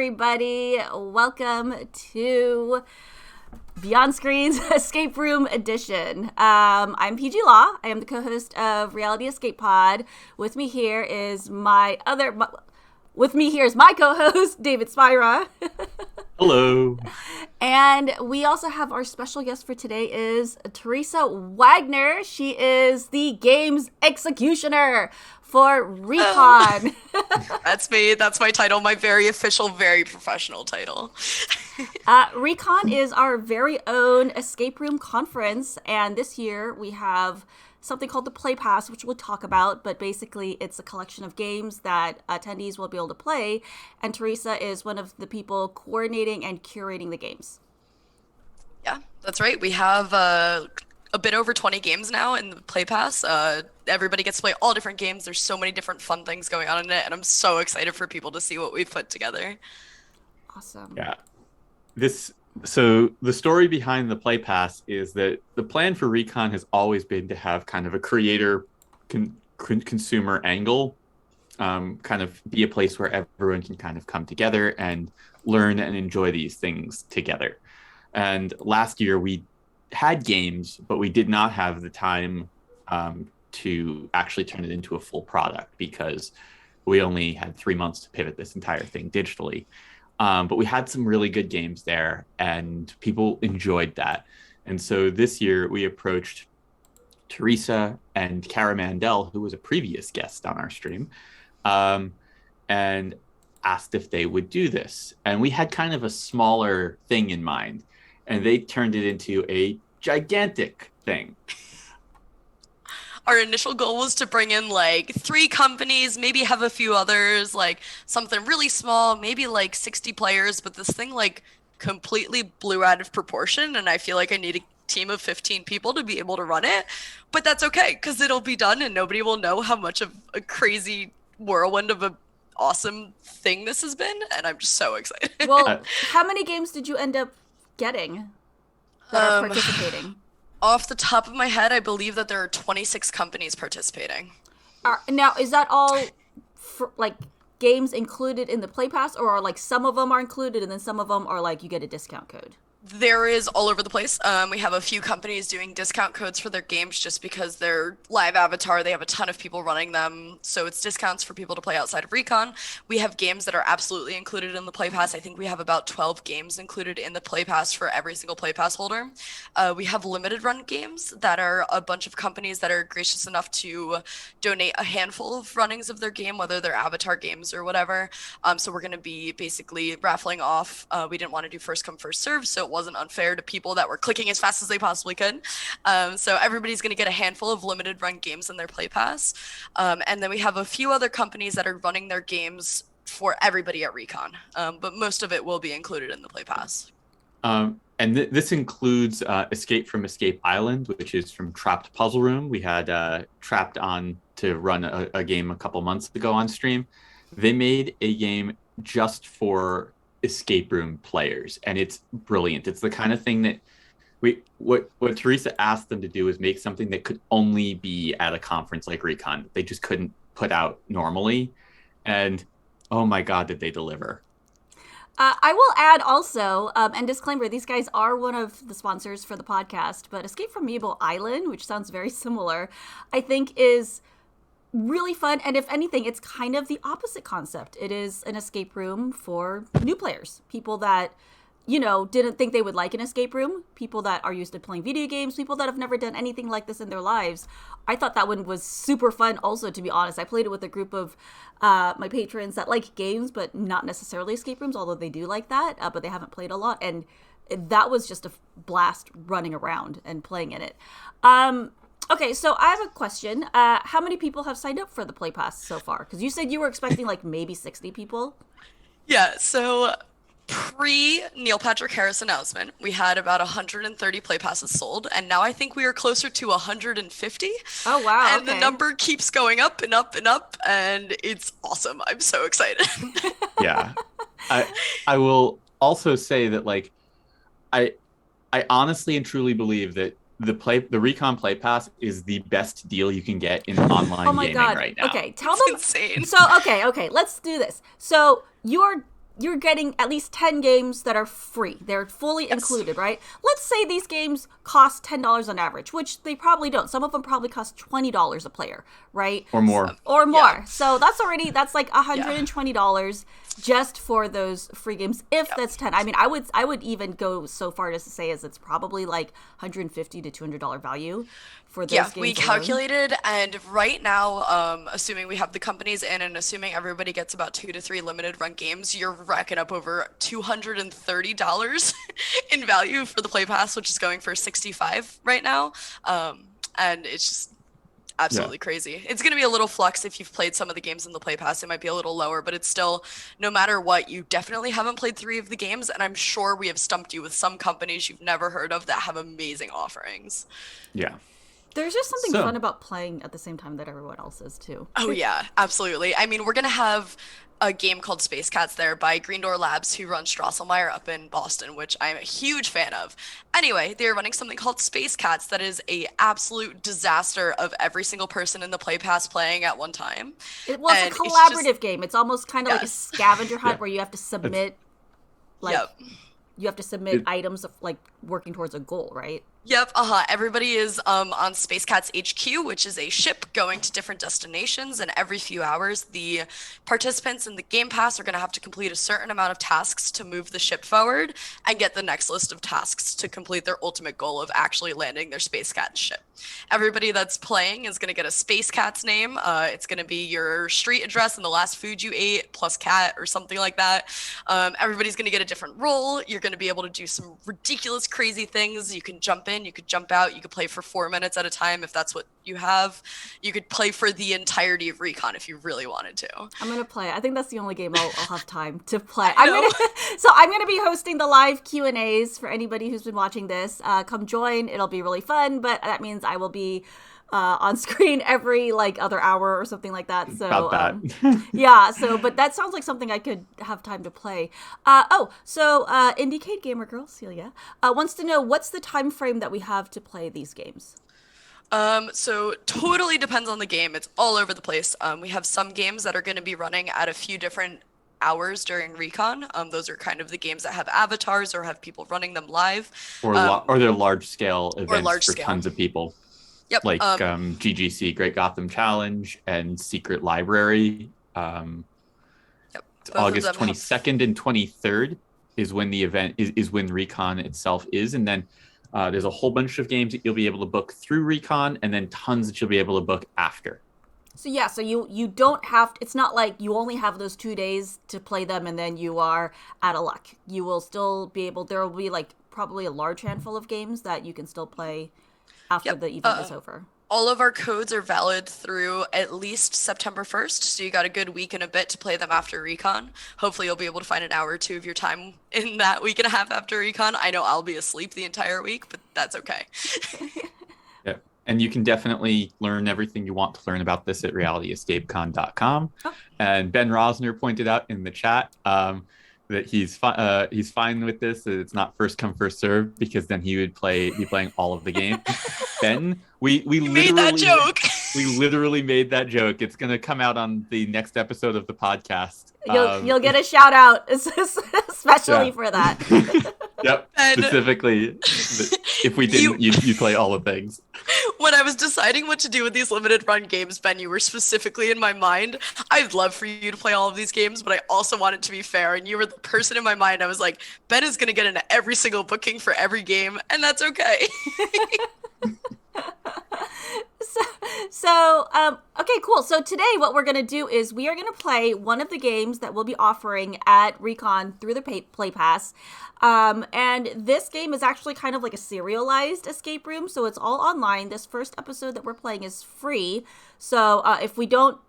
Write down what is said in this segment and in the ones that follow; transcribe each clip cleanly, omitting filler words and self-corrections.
everybody. Welcome to Beyond Screens Escape Room Edition. I'm Peih-Gee Law. I am the co-host of Reality Escape Pod. With me here is my co-host, David Spira. Hello. And we also have our special guest for today is Teresa Wagner. She is the game's executioner for Recon. Oh. That's me. That's my title. My very official, very professional title. Recon is our very own escape room conference. And this year we have something called the Play Pass, which we'll talk about, but basically it's a collection of games that attendees will be able to play, and Teresa is one of the people coordinating and curating the games. Yeah, that's right. We have a bit over 20 games now in the Play Pass. Everybody gets to play all different games. There's so many different fun things going on in it, and I'm so excited for people to see what we've put together. Awesome. Yeah. So the story behind the Play Pass is that the plan for Recon has always been to have kind of a creator consumer angle, kind of be a place where everyone can kind of come together and learn and enjoy these things together. And last year we had games, but we did not have the time to actually turn it into a full product because we only had 3 months to pivot this entire thing digitally. But we had some really good games there, and people enjoyed that. And so this year we approached Teresa and Cara Mandel, who was a previous guest on our stream, and asked if they would do this. And we had kind of a smaller thing in mind, and they turned it into a gigantic thing. Our initial goal was to bring in like 3 companies, maybe have a few others, like something really small, maybe like 60 players, but this thing like completely blew out of proportion, and I feel like I need a team of 15 people to be able to run it. But that's okay, because it'll be done and nobody will know how much of a crazy whirlwind of a awesome thing this has been, and I'm just so excited. Well, how many games did you end up getting that are participating? Off the top of my head, I believe that there are 26 companies participating. Now, is that all like games included in the Play Pass, or are like some of them are included and then some of them are like you get a discount code? There is all over the place. We have a few companies doing discount codes for their games just because they're live avatar. They have a ton of people running them, so it's discounts for people to play outside of Recon. We have games that are absolutely included in the Play Pass. I think we have about 12 games included in the Play Pass for every single Play Pass holder. We have limited run games that are a bunch of companies that are gracious enough to donate a handful of runnings of their game, whether they're avatar games or whatever. So we're going to be basically raffling off. We didn't want to do first come, first serve, so it wasn't unfair to people that were clicking as fast as they possibly could. So everybody's going to get a handful of limited run games in their Play Pass. And then we have a few other companies that are running their games for everybody at Recon. But most of it will be included in the Play Pass. And this includes Escape from Escape Island, which is from Trapped Puzzle Room. We had Trapped on to run a game a couple months ago on stream. They made a game just for escape room players, and it's brilliant. It's the kind of thing that what Teresa asked them to do is make something that could only be at a conference like Recon. They just couldn't put out normally, and oh my god, did they deliver. I will add also, and disclaimer, these guys are one of the sponsors for the podcast, but Escape from Meeble Island, which sounds very similar, I think is really fun, and if anything, it's kind of the opposite concept. It is an escape room for new players, people that, you know, didn't think they would like an escape room, people that are used to playing video games, people that have never done anything like this in their lives. I thought that one was super fun also, to be honest. I played it with a group of my patrons that like games, but not necessarily escape rooms, although they do like that, but they haven't played a lot, and that was just a blast running around and playing in it. Okay, so I have a question. How many people have signed up for the Play Pass so far? Because you said you were expecting like maybe 60 people. Yeah, so pre-Neil Patrick Harris announcement, we had about 130 Play Passes sold, and now I think we are closer to 150. Oh, wow. And the number keeps going up and up and up, and it's awesome. I'm so excited. Yeah. I will also say that, like, I honestly and truly believe that the Recon Play Pass is the best deal you can get in online gaming right now. Okay, tell it's them. Insane. So okay, let's do this. So you are you're getting at least 10 games that are free. They're fully included, right? Let's say these games cost $10 on average, which they probably don't. Some of them probably cost $20 a player, right? Or more. Or more. Yeah. So that's like $120 just for those free games, if that's 10. I mean, I would even go so far as to say as it's probably like $150 to $200 value for those games. Yeah, we calculated, and right now, assuming we have the companies in and assuming everybody gets about 2 to 3 limited run games, you're racking up over $230 in value for the Play Pass, which is going for $65 right now. And it's just absolutely crazy. It's going to be a little flux if you've played some of the games in the Play Pass. It might be a little lower, but it's still, no matter what, you definitely haven't played 3 of the games, and I'm sure we have stumped you with some companies you've never heard of that have amazing offerings. Yeah. There's just something fun about playing at the same time that everyone else is, too. Oh, yeah, absolutely. I mean, we're going to have a game called Space Cats there by Green Door Labs, who runs Drosselmeyer up in Boston, which I'm a huge fan of. Anyway, they're running something called Space Cats that is a absolute disaster of every single person in the Play Pass playing at one time. It's a collaborative game. It's almost kind of like a scavenger hunt where you have to submit, you have to submit items of like working towards a goal, right? Yep, everybody is on Space Cats HQ, which is a ship going to different destinations, and every few hours, the participants in the Game Pass are going to have to complete a certain amount of tasks to move the ship forward and get the next list of tasks to complete their ultimate goal of actually landing their Space Cat ship. Everybody that's playing is going to get a Space Cat's name. It's going to be your street address and the last food you ate, plus cat or something like that. Everybody's going to get a different role. You're going to be able to do some ridiculous, crazy things. You can jump in, you could jump out, you could play for 4 minutes at a time if that's what you have. You could play for the entirety of Recon if you really wanted to. I'm going to play. I think that's the only game I'll have time to play. I'm going to be hosting the live Q&As for anybody who's been watching this. Come join. It'll be really fun, but that means I will be on screen every like other hour or something like that. So about that. Yeah, but that sounds like something I could have time to play. IndieCade Gamer Girl Celia wants to know, what's the time frame that we have to play these games? So totally depends on the game. It's all over the place. We have some games that are going to be running at a few different hours during Recon. Those are kind of the games that have avatars or have people running them live. Or they're large-scale events for tons of people. Yep. Like GGC, Great Gotham Challenge, and Secret Library. August 22nd and 23rd is when the event is when Recon itself is. And then there's a whole bunch of games that you'll be able to book through Recon, and then tons that you'll be able to book after. So you don't have, it's not like you only have those 2 days to play them and then you are out of luck. You will still be able, there will be like probably a large handful of games that you can still play after the event is over. All of our codes are valid through at least September 1st, so you got a good week and a bit to play them after Recon. Hopefully you'll be able to find an hour or two of your time in that week and a half after Recon. I know I'll be asleep the entire week, but that's okay. Yeah. And you can definitely learn everything you want to learn about this at realityescapecon.com. Oh. And Ben Rosner pointed out in the chat that he's fine with this, that it's not first come first serve, because then he would be playing all of the games. Ben, we literally made that joke. We literally made that joke. It's going to come out on the next episode of the podcast. You'll get a shout out especially for that. Yep. And specifically, if we didn't, you'd play all the things. When I was deciding what to do with these limited run games, Ben, you were specifically in my mind. I'd love for you to play all of these games, but I also want it to be fair. And you were the person in my mind. I was like, Ben is going to get into every single booking for every game, and that's okay. Okay, cool. So today what we're going to do is we are going to play one of the games that we'll be offering at Recon through the Play Pass. And this game is actually kind of like a serialized escape room, so it's all online. This first episode that we're playing is free. So if we don't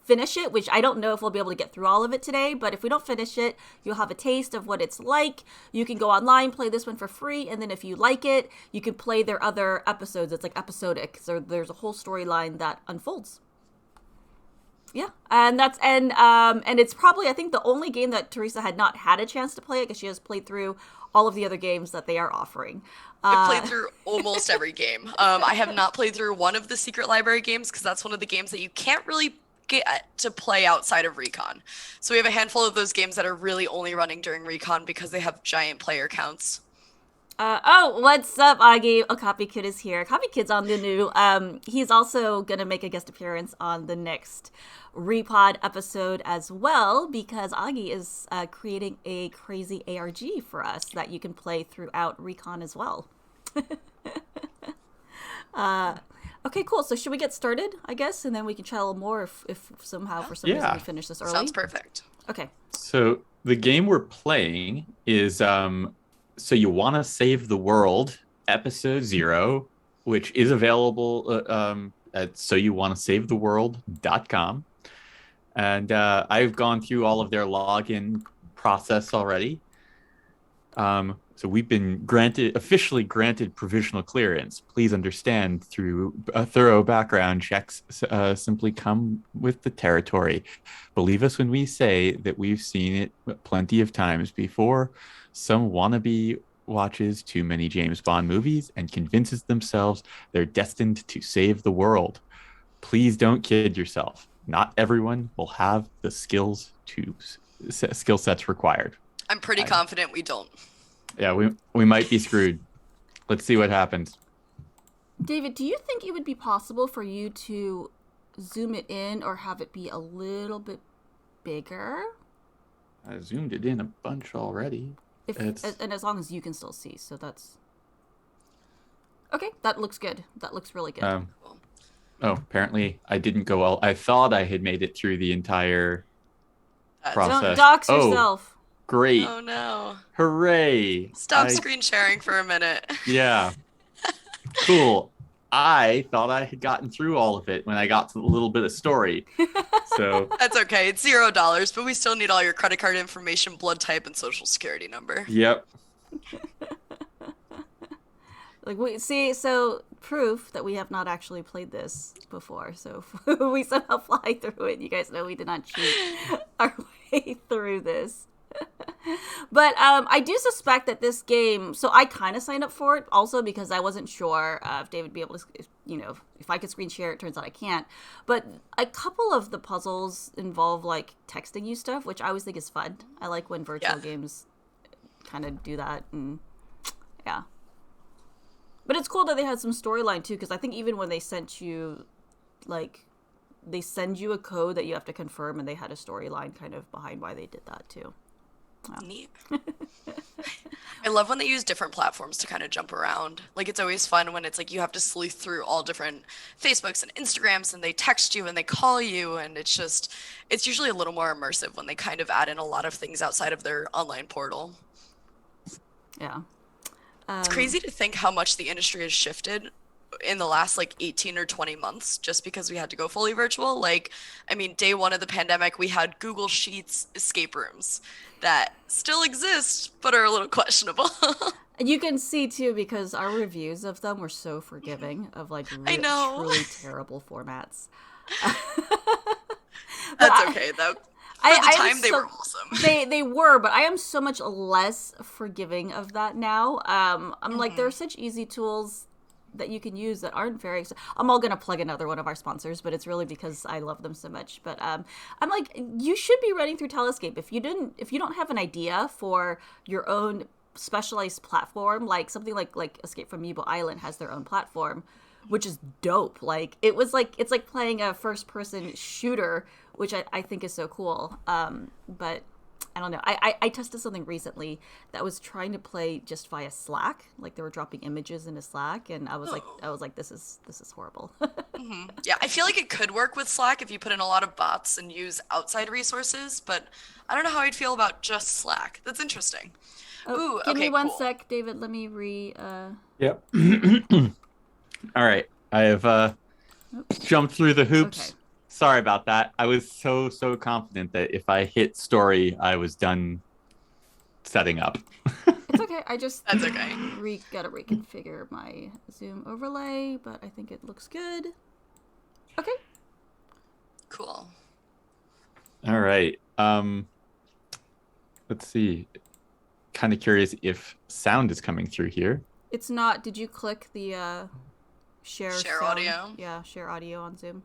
finish it, which I don't know if we'll be able to get through all of it today, but if we don't finish it, you'll have a taste of what it's like. You can go online, play this one for free, and then if you like it, you can play their other episodes. It's like episodic, so there's a whole storyline that unfolds. Yeah, and it's probably, I think, the only game that Teresa had not had a chance to play it, because she has played through all of the other games that they are offering. I've played through almost every game. I have not played through one of the Secret Library games, because that's one of the games that you can't really get to play outside of Recon. So we have a handful of those games that are really only running during Recon because they have giant player counts. What's up, Augie? Oh, CopyKid is here. CopyKid's on the new. He's also gonna make a guest appearance on the next Repod episode as well, because Augie is creating a crazy ARG for us that you can play throughout Recon as well. Okay, cool. So should we get started, I guess, and then we can chat a little more if somehow for some reason we finish this early. Sounds perfect. Okay. So the game we're playing is So You Wanna Save the World, Episode 0, which is available at soyouwannasavetheworld.com. And I've gone through all of their login process already. So we've been officially granted provisional clearance. Please understand, through thorough background checks simply come with the territory. Believe us when we say that we've seen it plenty of times before. Some wannabe watches too many James Bond movies and convinces themselves they're destined to save the world. Please don't kid yourself. Not everyone will have the skill sets required. I'm pretty confident we don't. Yeah, we might be screwed. Let's see what happens. David, do you think it would be possible for you to zoom it in or have it be a little bit bigger? I zoomed it in a bunch already. And as long as you can still see, so that's... Okay, that looks good. That looks really good. Oh, apparently I didn't go well. I thought I had made it through the entire process. Don't dox yourself. Great. Oh no. Hooray. Stop screen sharing for a minute. Yeah. Cool. I thought I had gotten through all of it when I got to a little bit of story. So that's okay. It's $0, but we still need all your credit card information, blood type, and social security number. Yep. So proof that we have not actually played this before. So we somehow fly through it. You guys know we did not cheat our way through this. But I do suspect that this game, so I kind of signed up for it also because I wasn't sure if David would be able to, if I could screen share it. Turns out I can't. But a couple of the puzzles involve like texting you stuff, which I always think is fun. I like when virtual games kind of do that, and yeah. But it's cool that they had some storyline too, because I think even when they sent you, like, they send you a code that you have to confirm, and they had a storyline kind of behind why they did that too. Wow. Neat. I love when they use different platforms to kind of jump around. Like, it's always fun when it's like you have to sleuth through all different Facebooks and Instagrams, and they text you and they call you, and it's usually a little more immersive when they kind of add in a lot of things outside of their online portal. Yeah. It's crazy to think how much the industry has shifted in the last like 18 or 20 months just because we had to go fully virtual. Like, I mean, day one of the pandemic, we had Google Sheets escape rooms that still exist, but are a little questionable. You can see too, because our reviews of them were so forgiving of like truly terrible formats. That's okay though. For the time, they were awesome. They were, but I am so much less forgiving of that now. I'm like, there are such easy tools that you can use that aren't very... I'm all going to plug another one of our sponsors, but it's really because I love them so much. But I'm like, you should be running through Telescape. If you don't have an idea for your own specialized platform, like something like Escape from Meeble Island has their own platform, which is dope. Like, it's like playing a first-person shooter, which I think is so cool. But I don't know. I tested something recently that was trying to play just via Slack. Like, they were dropping images into Slack, and I was like, this is horrible. Mm-hmm. Yeah, I feel like it could work with Slack if you put in a lot of bots and use outside resources, but I don't know how I'd feel about just Slack. That's interesting. Ooh, give me one sec, David. Let me Yep. All right. I have jumped through the hoops. Okay. Sorry about that. I was so confident that if I hit story, I was done setting up. It's okay. That's okay. Gotta reconfigure my Zoom overlay, but I think it looks good. Okay. Cool. All right. Let's see. Kind of curious if sound is coming through here. It's not. Did you click the share audio? Yeah, share audio on Zoom.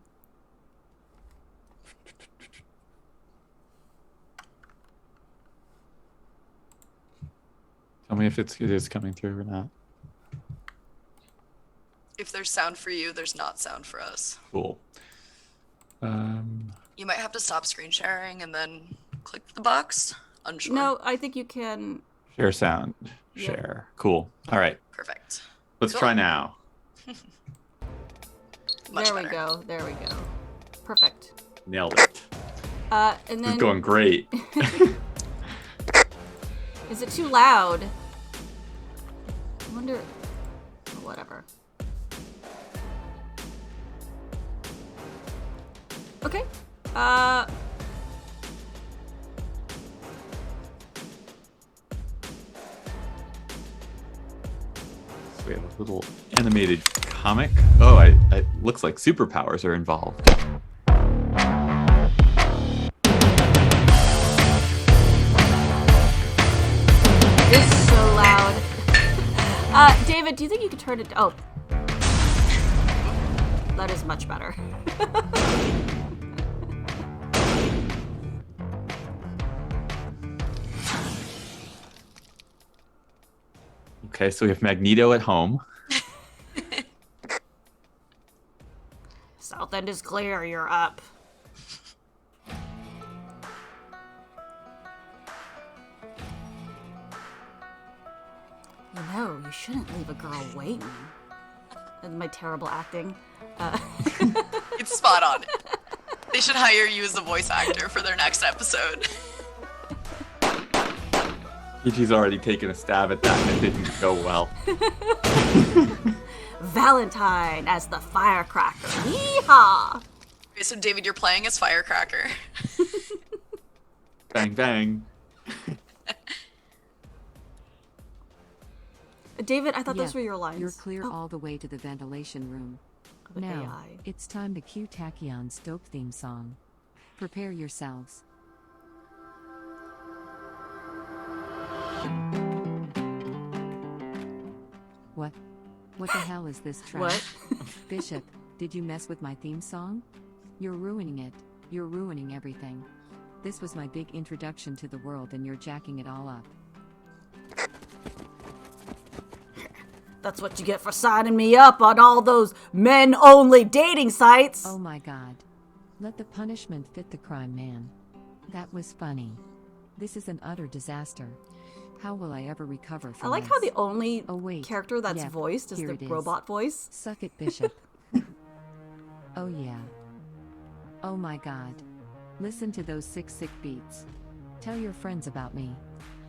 Tell me if it is coming through or not. If there's sound for you, there's not sound for us. Cool. You might have to stop screen sharing and then click the box. Unsure. No, I think you can. Share sound. Yep. Share. Cool. All right. Perfect. Let's Cool. try now. Much There better. we go. There we go. Perfect. Nailed it. And This then is going great. is it too loud? I wonder. Whatever. Okay. So we have a little animated comic. Oh, it looks like superpowers are involved. This is so loud. David, do you think you could turn it? Oh, that is much better. Okay, so we have Magneto at home. South End is clear. You're up. You know, you shouldn't leave a girl waiting. And my terrible acting. It's spot on. They should hire you as the voice actor for their next episode. Peih-Gee's already taken a stab at that and it didn't go well. Valentine as the firecracker. Yeehaw! Okay, so David, you're playing as Firecracker. Bang, bang. David, I thought Yeah, those were your lines. You're clear Oh, all the way to the ventilation room. the Now, AI. it's time to cue Tachyon's dope theme song. Prepare yourselves. What? What the hell is this track? What? Bishop, did you mess with my theme song? You're ruining it. You're ruining everything. This was my big introduction to the world and you're jacking it all up. That's what you get for signing me up on all those men-only dating sites. Oh my god. Let the punishment fit the crime, man. That was funny. This is an utter disaster. How will I ever recover from I like this? how the only Oh, wait. character that's Yeah, voiced is here the it is. robot voice. Suck it, Bishop. Oh yeah. Oh my god. Listen to those sick beats. Tell your friends about me.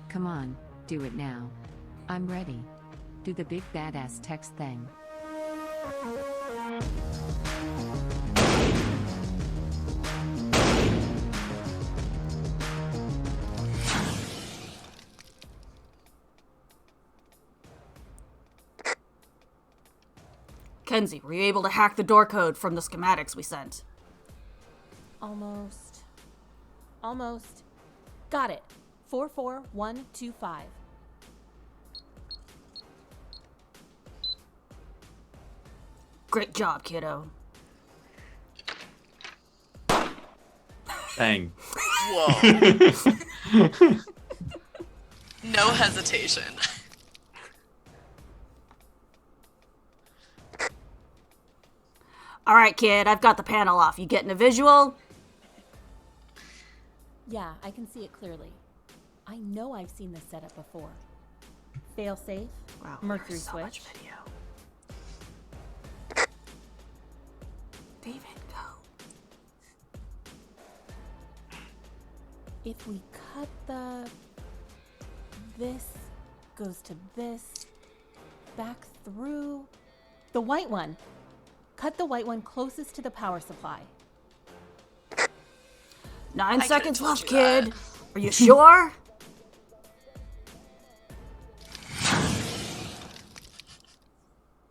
Come on, do it now. I'm ready. Do the big badass text thing. Kenzie, were you able to hack the door code from the schematics we sent? Almost. Almost. Got it. 44125. Great job, kiddo. Bang. Whoa. No hesitation. All right, kid, I've got the panel off. You getting a visual? Yeah, I can see it clearly. I know I've seen this setup before. Fail safe. Wow, Mercury there's so much switch. video. David, go. If we cut this goes to this, back through the white one. Cut the white one closest to the power supply. 9 could've seconds told left, you that. kid. Are you sure?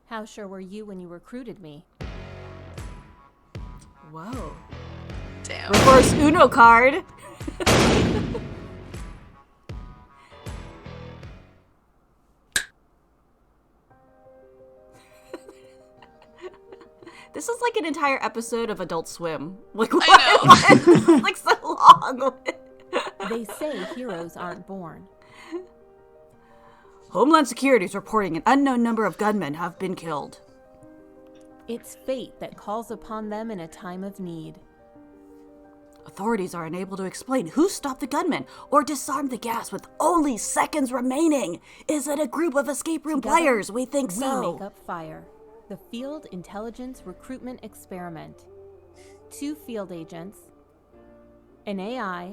How sure were you when you recruited me? Whoa. Damn. Reverse Uno card. This is like an entire episode of Adult Swim. Like, I know. This is like so long. They say heroes aren't born. Homeland Security is reporting an unknown number of gunmen have been killed. It's fate that calls upon them in a time of need. Authorities are unable to explain who stopped the gunmen or disarmed the gas with only seconds remaining. Is it a group of escape room Together, players? We think we so. make up FIRE, the Field Intelligence Recruitment Experiment. 2 field agents, an AI,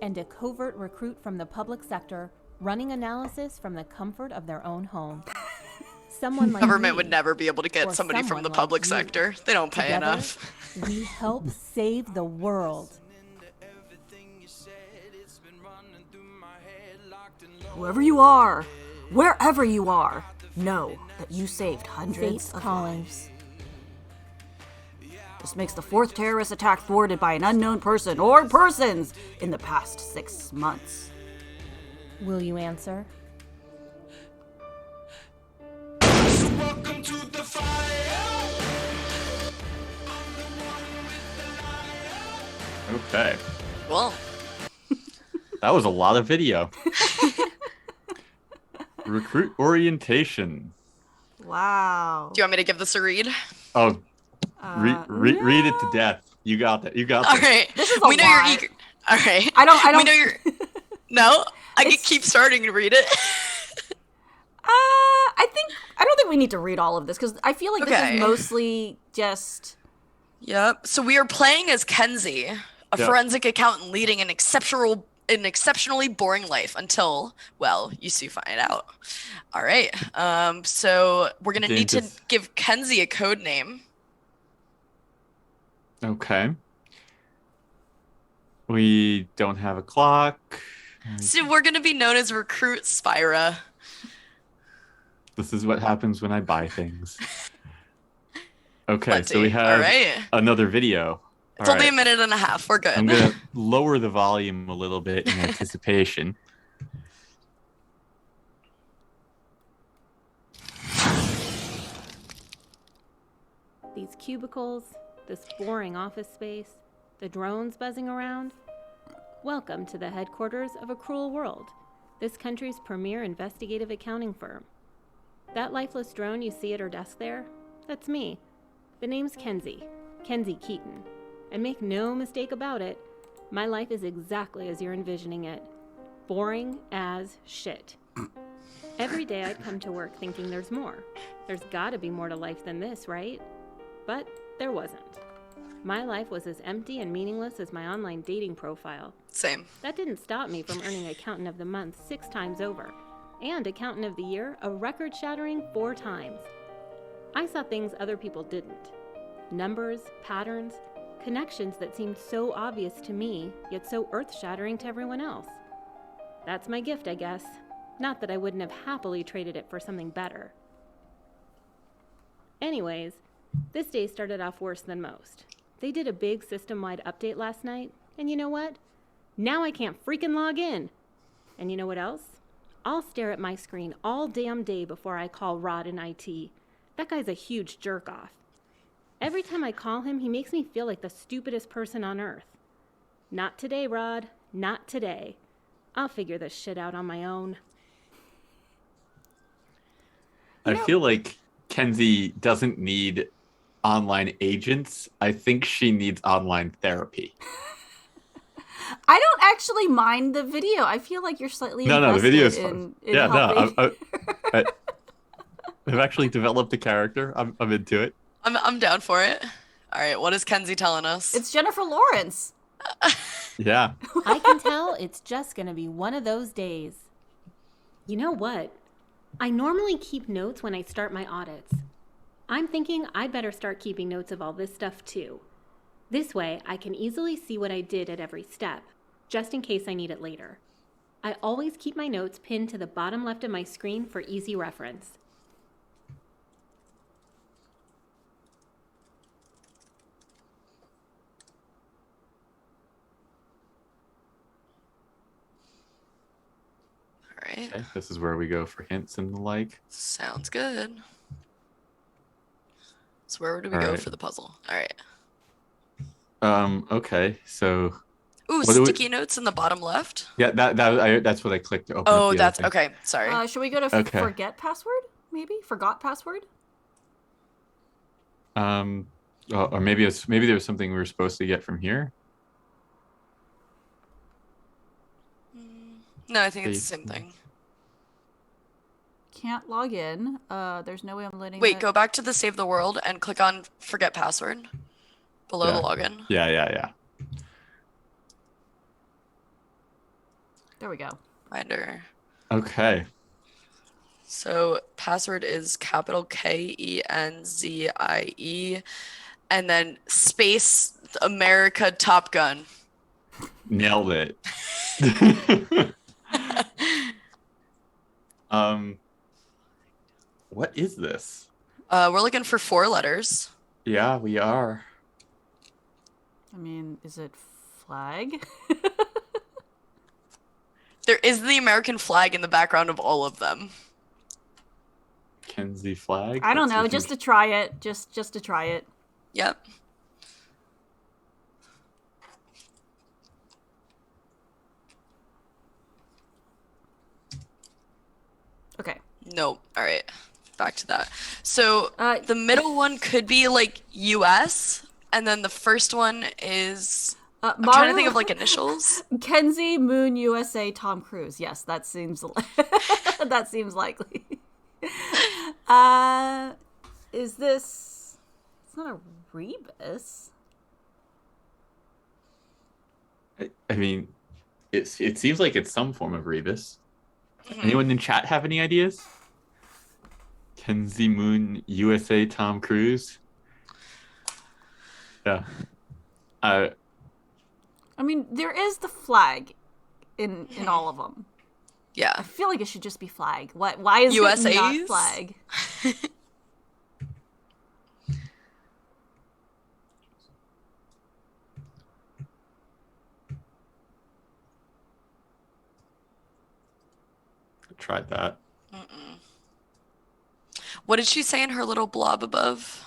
and a covert recruit from the public sector running analysis from the comfort of their own home. Someone like Government me, would never be able to get or somebody from someone the like public you. sector. They don't pay Together, enough. we help save the world. Whoever you are, wherever you are, know that you saved hundreds Fate's of calling. lives. This makes the 4th terrorist attack thwarted by an unknown person or persons in the past 6 months. Will you answer? Welcome to the fire. Okay. Well, That was a lot of video. Recruit orientation. Wow. do you want me to give this a read? Oh, read it to no. death. You got that. You got All this. right. This is a we know lot. you're eager. All right. I don't- We know you're. No, I can It's- keep starting to read it. I don't think we need to read all of this because I feel like this Okay. is mostly just. Yep. So we are playing as Kenzie, a Yep. forensic accountant leading an exceptionally boring life until, well, you soon find out. All right. So we're gonna need to Dentist. give Kenzie a code name. Okay. We don't have a clock. So we're gonna be known as Recruit Spira. This is what happens when I buy things. Okay, Let's so we see. have All right. another video. It's All only right. a minute and a half. We're good. I'm gonna lower the volume a little bit in anticipation. These cubicles, this boring office space, the drones buzzing around. Welcome to the headquarters of A Cruel World, this country's premier investigative accounting firm. That lifeless drone you see at her desk there, that's me. The name's Kenzie Keaton. And make no mistake about it, my life is exactly as you're envisioning it. Boring as shit. Every day I'd come to work thinking there's more. There's gotta be more to life than this, right? But there wasn't. My life was as empty and meaningless as my online dating profile. Same. That didn't stop me from earning Accountant of the Month 6 times over, and Accountant of the Year a record-shattering 4 times. I saw things other people didn't. Numbers, patterns, connections that seemed so obvious to me, yet so earth-shattering to everyone else. That's my gift, I guess. Not that I wouldn't have happily traded it for something better. Anyways, this day started off worse than most. They did a big system-wide update last night, and you know what? Now I can't freaking log in. And you know what else? I'll stare at my screen all damn day before I call Rod in IT. That guy's a huge jerk-off. Every time I call him, he makes me feel like the stupidest person on earth. Not today, Rod. Not today. I'll figure this shit out on my own. I feel like Kenzie doesn't need online agents. I think she needs online therapy. I don't actually mind the video. I feel like you're slightly No, the invested video is in, fun. in Yeah, helping. I've actually developed a character. I'm into it. I'm down for it. All right. What is Kenzie telling us? It's Jennifer Lawrence. Yeah. I can tell it's just gonna be one of those days. You know what? I normally keep notes when I start my audits. I'm thinking I'd better start keeping notes of all this stuff too. This way, I can easily see what I did at every step, just in case I need it later. I always keep my notes pinned to the bottom left of my screen for easy reference. All right. Okay, this is where we go for hints and the like. Sounds good. So where do we All go right. for the puzzle? All right. Okay. So Ooh, what do we? sticky notes in the bottom left. Yeah, that's what I clicked to open up Oh, the other that's thing. okay. Sorry. Should we go to Okay. forget password? Maybe forgot password. Or maybe there was something we were supposed to get from here. No, I think it's the same thing. Can't log in. There's no way I'm letting. Wait, go back to the save the world and click on forget password below the login. Yeah. There we go. Finder. Okay. So password is capital KENZIE, and then space America Top Gun. Nailed it. What is this? We're looking for 4 letters. Yeah, we are. I mean, is it flag? There is the American flag in the background of all of them. Kenzie flag. I don't Let's see know. if Just we- to try it. Just to try it. Yep. Okay. Nope. All right. Back to that. So the middle one could be like US, and then the first one is I'm trying to think of like initials. Kenzie Moon USA Tom Cruise. Yes, that seems that seems likely. Is this? It's not a rebus. I mean, it seems like it's some form of rebus. Anyone in chat have any ideas? Kenzie Moon USA Tom Cruise. Yeah. I mean, there is the flag in all of them. Yeah. I feel like it should just be flag. What? Why is it USA's? not flag? Tried that. What did she say in her little blob above?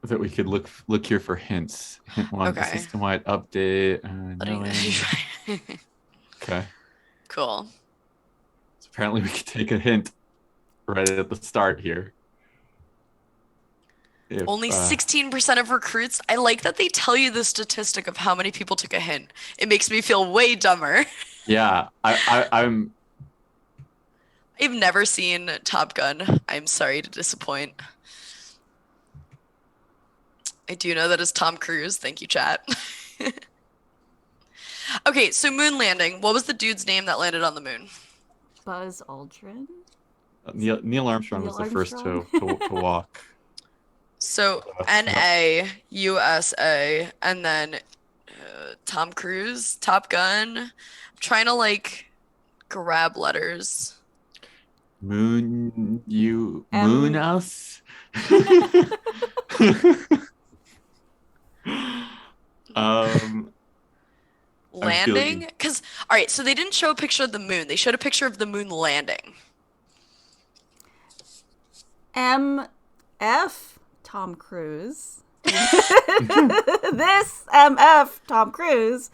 That we could look here for hints. Hint 1, Okay. system-wide update. Okay. Cool. So apparently we could take a hint right at the start here. If, Only 16% of recruits. I like that they tell you the statistic of how many people took a hint. It makes me feel way dumber. Yeah, I'm. I've never seen Top Gun. I'm sorry to disappoint. I do know that is Tom Cruise. Thank you, chat. Okay, so moon landing. What was the dude's name that landed on the moon? Buzz Aldrin. Neil Armstrong Neil was the first to Armstrong? walk. So NASA, and then Tom Cruise, Top Gun. I'm trying to like grab letters. Moon us. Landing? Because, all right, so they didn't show a picture of the moon. They showed a picture of the moon landing. MF Tom Cruise. This MF Tom Cruise.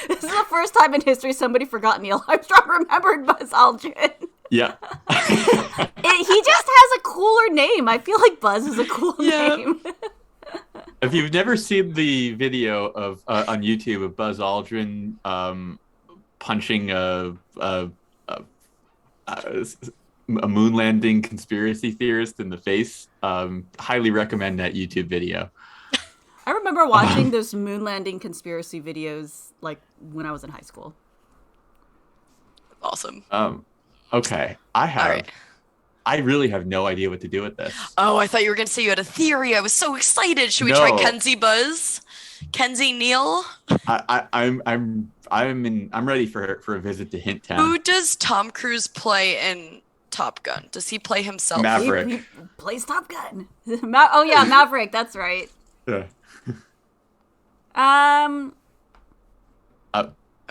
This is the first time in history somebody forgot Neil Armstrong remembered Buzz Aldrin. Yeah. He just has a cooler name. I feel like Buzz is a cool name. If you've never seen the video of on YouTube of Buzz Aldrin punching a moon landing conspiracy theorist in the face, highly recommend that YouTube video. I remember watching those moon landing conspiracy videos like when I was in high school. Awesome. Okay, I really have no idea what to do with this. Oh, I thought you were going to say you had a theory. I was so excited. Should we try Kenzie Buzz? Kenzie Neil? I'm ready for a visit to Hint Town. Who does Tom Cruise play in Top Gun? Does he play himself? Maverick. He plays Top Gun. Oh yeah, Maverick. That's right. Yeah.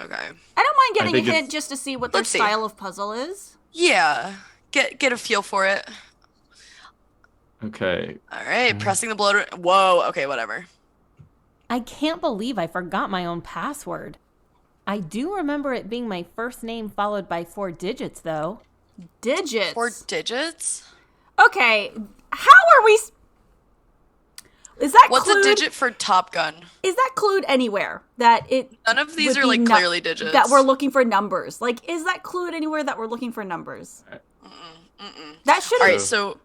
Okay. I don't mind getting a think hint it's- just to see what their Let's see. style of puzzle is. Yeah. Get a feel for it. Okay. All right, pressing the bloater. Whoa, okay, whatever. I can't believe I forgot my own password. I do remember it being my first name followed by 4 digits, though. Digits. 4 digits? Okay, how are we? Is that What's clued? a digit for Top Gun? Is that clued anywhere that it? None of these would are, be like, clearly digits. That we're looking for numbers. Like, is that clued anywhere that we're looking for numbers? That should. All right, so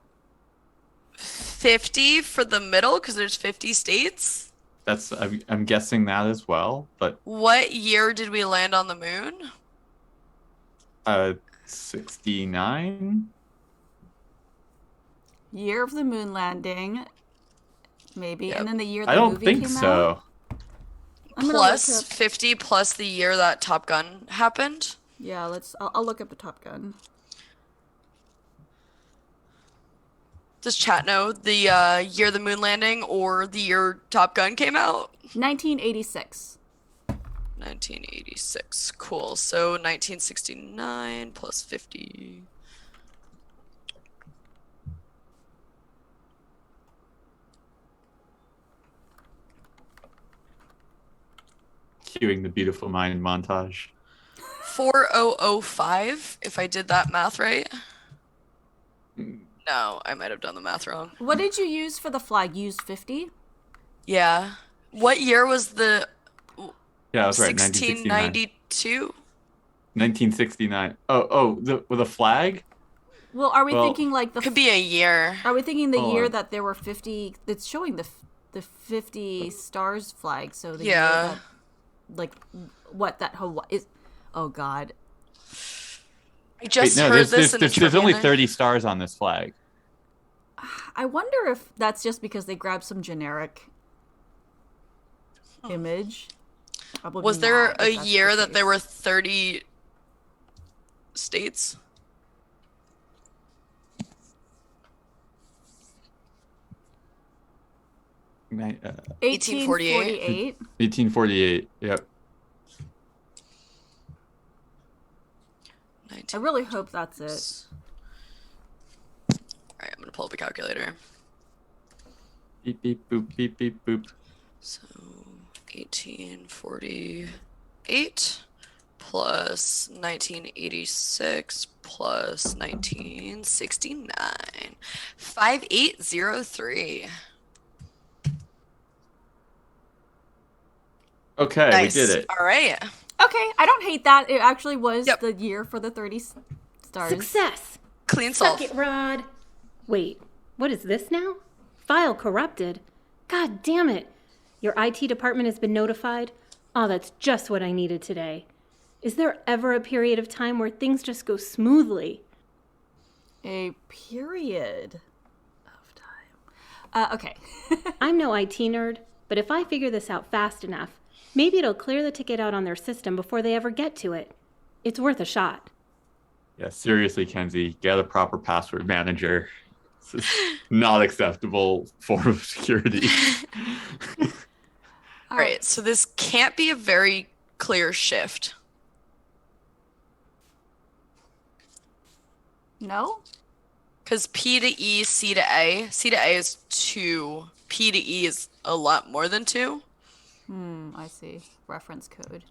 50 for the middle, because there's 50 states. I'm guessing that as well, but What year did we land on the moon? 69. Year of the moon landing, maybe, Yep. and then the year the I don't movie think came so. out. I'm gonna Plus look up- 50 plus the year that Top Gun happened. Yeah, I'll look up the Top Gun. Does chat know the year the moon landing or the year Top Gun came out? 1986. 1986. Cool. So 1969 plus 50. Cueing the Beautiful Mind montage. 4005, if I did that math right. No, I might have done the math wrong. What did you use for the flag? You used 50? Yeah. What year was the Yeah, I was right. 1969. 1692? 1969. With a flag? Well, are we Well- thinking like the? Could be a year. Are we thinking the Hold year on. that there were 50? It's showing the 50 stars flag. So the Yeah. year that, like, what that Hawaii is? Oh God. I just Wait, no, heard there's this in a there's only trivia night. 30 stars on this flag. I wonder if that's just because they grabbed some generic image. I would Was be there mad a if that's the year that there case. were 30 states? Ni- 1848? 1848. Yep. I really hope that's it. Alright, I'm gonna pull up a calculator. Beep beep boop beep beep boop. So 1848 plus 1986 plus 1969. 5803. Okay, Nice. we did it. All right. Okay, I don't hate that. It actually was Yep. the year for the 30 stars. Success! Clean Suck solve. it, Rod. Wait, what is this now? File corrupted. God damn it. Your IT department has been notified? Oh, that's just what I needed today. Is there ever a period of time where things just go smoothly? A period of time. Okay. I'm no IT nerd, but if I figure this out fast enough, maybe it'll clear the ticket out on their system before they ever get to it. It's worth a shot. Yeah, seriously, Kenzie, get a proper password manager. This is not acceptable form of security. All right, so this can't be a very clear shift. No? Because P to E, C to A. C to A is 2. P to E is a lot more than 2. I see. Reference code.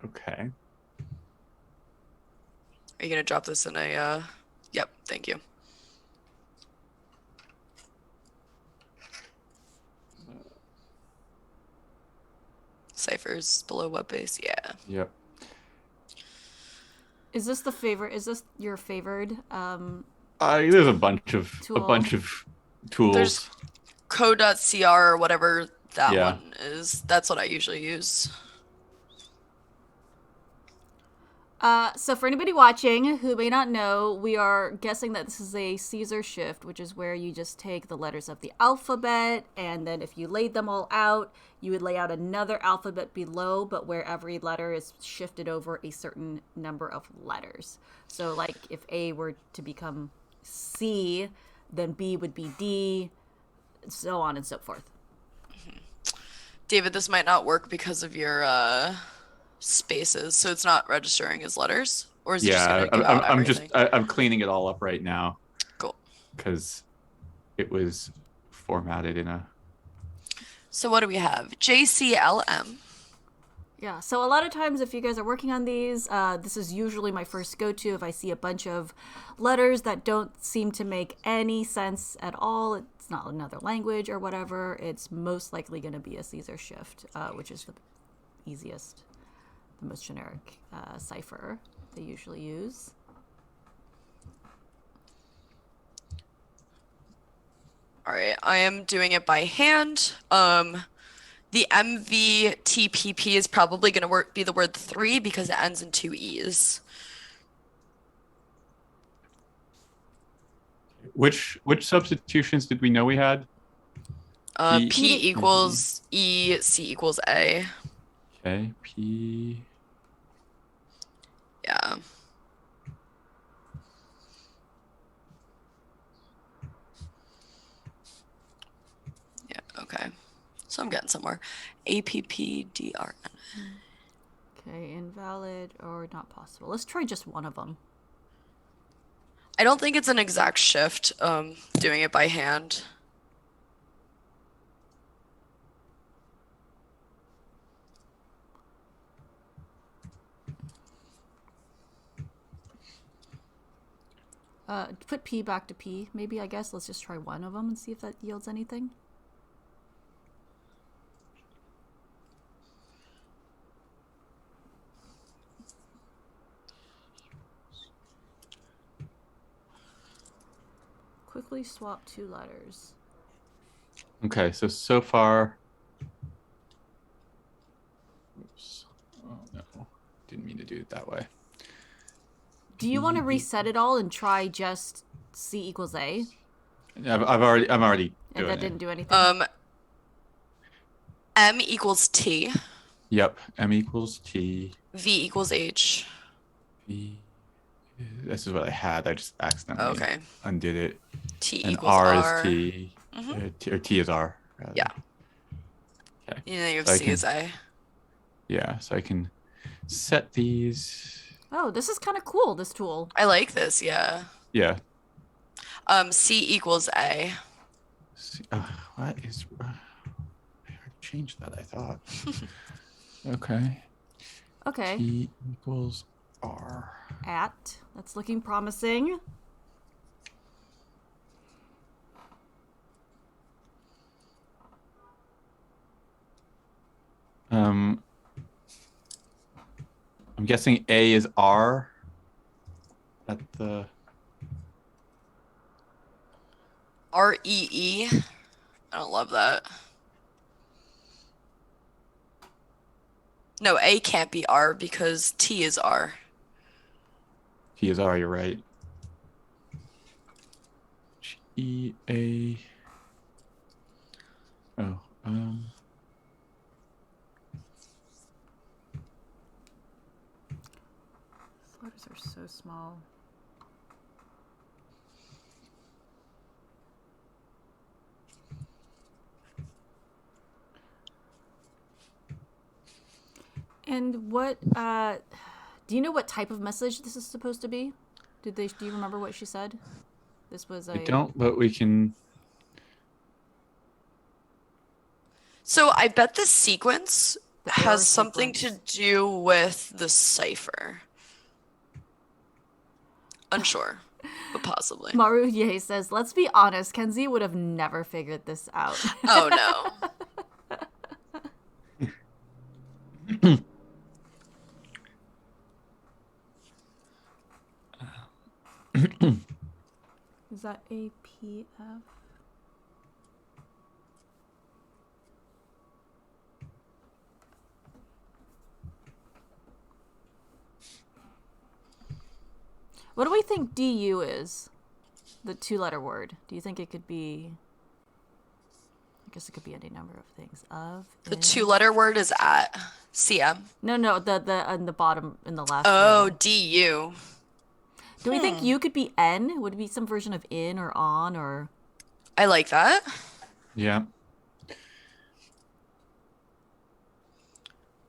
Okay. Are you going to drop this in a... Yep, thank you. Ciphers below web base, yeah. Yep. Is this the favorite? Is this your favored? There's a bunch of Tool. tools. There's code.cr or whatever that Yeah. one is. That's what I usually use. So for anybody watching who may not know, we are guessing that this is a Caesar shift, which is where you just take the letters of the alphabet, and then if you laid them all out, you would lay out another alphabet below, but where every letter is shifted over a certain number of letters. So like if A were to become C, then B would be D, so on and so forth. David, this might not work because of your spaces, so it's not registering as letters, or is it just Yeah, gonna give out everything? I'm cleaning it all up right now Cool. because it was formatted in a. So what do we have? JCLM. Yeah, so a lot of times if you guys are working on these, this is usually my first go-to if I see a bunch of letters that don't seem to make any sense at all. It's not another language or whatever. It's most likely going to be a Caesar shift, which is the easiest, the most generic cipher they usually use. All right, I am doing it by hand. The MVTPP is probably going to be the word 3 because it ends in 2 E's. Which substitutions did we know we had? P equals E, C equals A. Okay, P. Yeah. Yeah, okay. So I'm getting somewhere. APPDRN. Okay, invalid or not possible. Let's try just one of them. I don't think it's an exact shift, doing it by hand. Put P back to P, maybe, I guess. Let's just try one of them and see if that yields anything. Quickly swap 2 letters. Okay, so far. Oops. Oh no, didn't mean to do it that way. Do you want to reset it all and try just C equals A? I'm already And doing that it. didn't do anything? M equals T. Yep, M equals T. V equals H. V. This is what I had. I just accidentally Okay. undid it. T And equals R R. is T. Or T is R. Rather. Yeah. Okay. And then you have So I C can- as A. Yeah, so I can set these. Oh, this is kind of cool, this tool. I like this, yeah. Yeah. C equals A. What is? I already changed that. I thought. Okay. Okay. T equals R. At. That's looking promising. I'm guessing A is R. At the. REE. I don't love that. No, A can't be R because T is R. T is R. You're right. G A. Oh. These letters are so small. And what, do you know what type of message this is supposed to be? Do you remember what she said? This was a... I don't, but we can. So I bet the sequence The has error something sequence. to do with the cipher. Unsure, but possibly. Maru Ye says, let's be honest, Kenzie would have never figured this out. Oh no. Is that APF? What do we think DU is? The 2-letter word. Do you think it could be... I guess it could be any number of things. Of... The 2-letter word is at. CM. No, the on the bottom, in the last Oh, row. DU. Do we think you could be N? Would it be some version of in or on or? I like that. Yeah.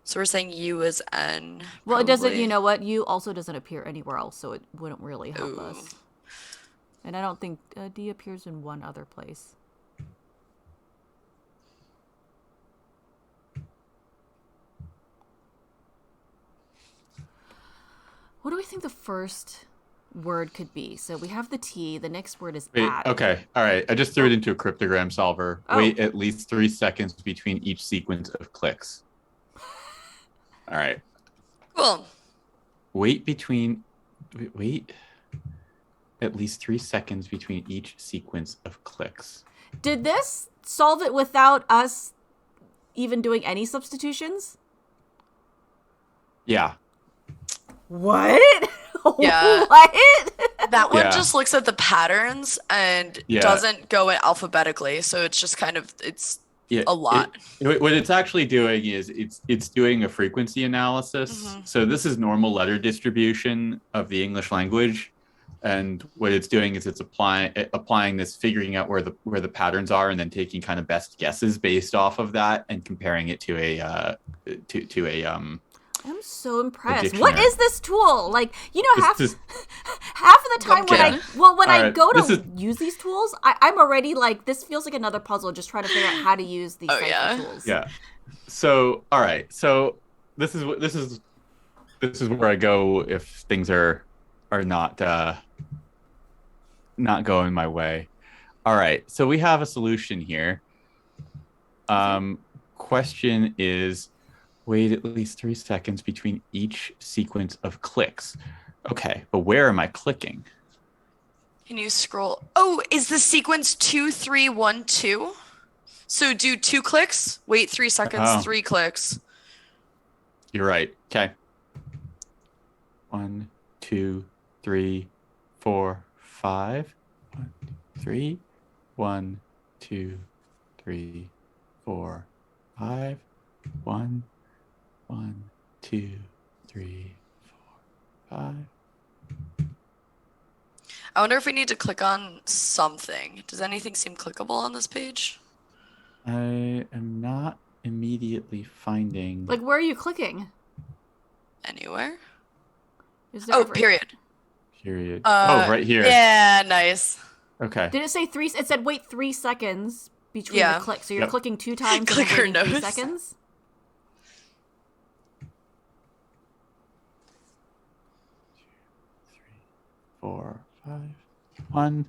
So we're saying U is N. Well, it doesn't. probably. You know what? U also doesn't appear anywhere else, so it wouldn't really help Ooh. us. And I don't think D appears in one other place. What do we think the first word could be? So we have the T. The next word is Wait, at. okay. All right. I just threw it into a cryptogram solver. Oh. Wait at least 3 seconds between each sequence of clicks. All right. Cool. Wait at least 3 seconds between each sequence of clicks. Did this solve it without us even doing any substitutions? Yeah. What? Yeah. What? That one Yeah. just looks at the patterns and Yeah. doesn't go in alphabetically, so it's just kind of Yeah, a lot. What it's actually doing is it's doing a frequency analysis. Mhm. So this is normal letter distribution of the English language, and what it's doing is it's applying this, figuring out where the patterns are, and then taking kind of best guesses based off of that, and comparing it to a I'm so impressed. dictionary. What is this tool? Like, you know, half This- half of the time when Okay. when I Alright, go to this is- use these tools, I'm already like, this feels like another puzzle, just trying to figure out how to use these Oh, types yeah. of tools. Yeah. So all right. So this is where I go if things are not going my way. All right. So we have a solution here. Question is, wait at least 3 seconds between each sequence of clicks. Okay, but where am I clicking? Can you scroll? Oh, is the sequence 2, 3, 1, 2? So do 2 clicks, wait 3 seconds, Oh. 3 clicks. You're right. Okay. 1, 2, 3, 4, 5. 1, 2, 3. 1, 2, 3, 4, 5. 1, 1, 2, 3, 4, 5. I wonder if we need to click on something. Does anything seem clickable on this page? I am not immediately finding. Like, where are you clicking? Anywhere? Is there Oh, ever- period. Period. Oh, right here. Yeah, nice. Okay. Did it say 3? It said wait 3 seconds between Yeah. the clicks. So you're Yep. clicking 2 times and then Clicker waiting 3 knows. seconds? 3, 4, 5. 1.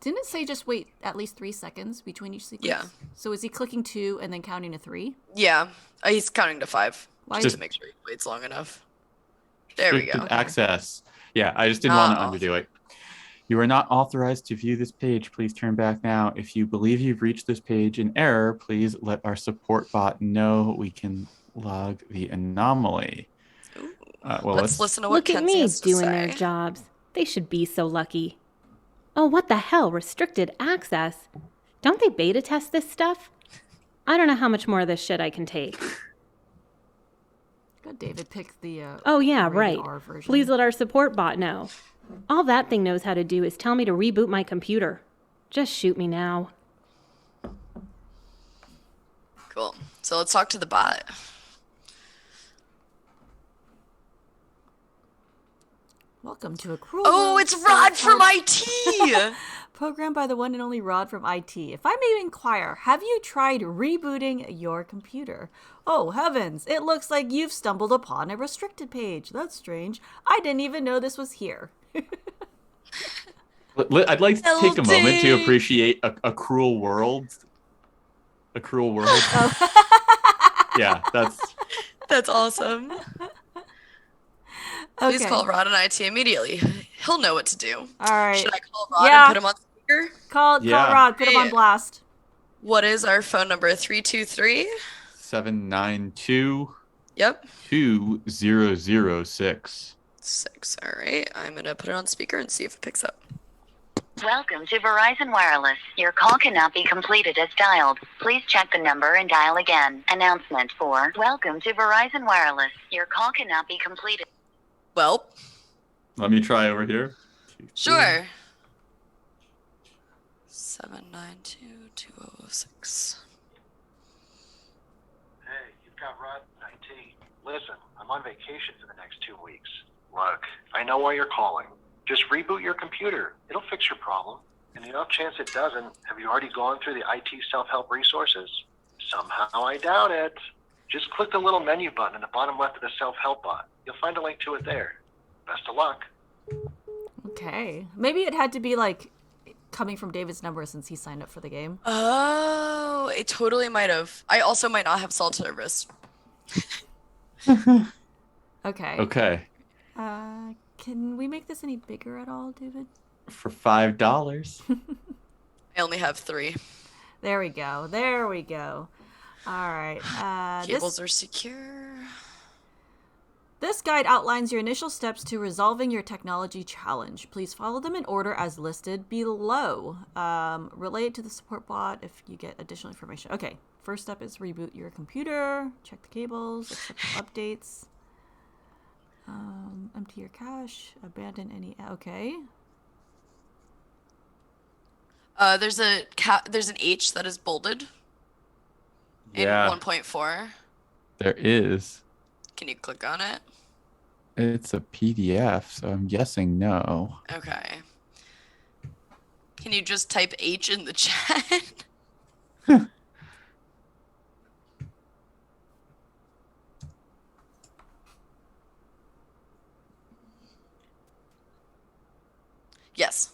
Didn't it say just wait at least 3 seconds between each sequence? Yeah. So is he clicking 2 and then counting to 3? Yeah, he's counting to 5. Why Just is- to make sure he waits long enough. There we go. Restricted access. Yeah, I just didn't want to Not underdo it. You are not authorized to view this page. Please turn back now. If you believe you've reached this page in error, please let our support bot know. We can log the anomaly. Ooh. Well, Let's listen to what Look at Kenzie me has to doing say. their jobs. They should be so lucky. Oh, what the hell? Restricted access? Don't they beta test this stuff? I don't know how much more of this shit I can take. Good, David picked the Oh, yeah, rated right. R version. Please let our support bot know. All that thing knows how to do is tell me to reboot my computer. Just shoot me now. Cool. So let's talk to the bot. Welcome to a cruel Oh, World it's Rod from Podcast, IT. programmed by the one and only Rod from IT. If I may inquire, have you tried rebooting your computer? Oh heavens, it looks like you've stumbled upon a restricted page. That's strange. I didn't even know this was here. I'd like to take a moment to LD. appreciate a cruel world. A cruel world. Yeah, That's awesome. Please Okay. call Rod in IT immediately. He'll know what to do. All right. Should I call Rod Yeah. and put him on speaker? Call Yeah. Rod, put him on Yeah. blast. What is our phone number? 323? 792 Yep. 2006. 6. All right. I'm going to put it on speaker and see if it picks up. Welcome to Verizon Wireless. Your call cannot be completed as dialed. Please check the number and dial again. Announcement for Welcome to Verizon Wireless. Your call cannot be completed. Well, Let me try over here. Sure. 792-2006. Hey, you've got Rod in IT. Listen, I'm on vacation for the next 2 weeks. Look, I know why you're calling. Just reboot your computer. It'll fix your problem. And the off chance it doesn't, have you already gone through the IT self-help resources? Somehow I doubt it. Just click the little menu button in the bottom left of the self-help bot. You'll find a link to it there. Best of luck. Okay. Maybe it had to be like coming from David's number since he signed up for the game. Oh, it totally might have. I also might not have cell service. Okay. Okay. Can we make this any bigger at all, David? For $5. I only have 3. There we go. There we go. All right. Cables are secure. This guide outlines your initial steps to resolving your technology challenge. Please follow them in order as listed below. Relay it to the support bot if you get additional information. Okay. First step is reboot your computer. Check the cables. Accept updates. Empty your cache. Abandon any. Okay. There's an H that is bolded in Yeah. 1.4. There is. Can you click on it? It's a PDF, so I'm guessing no. Okay. Can you just type H in the chat? Yes.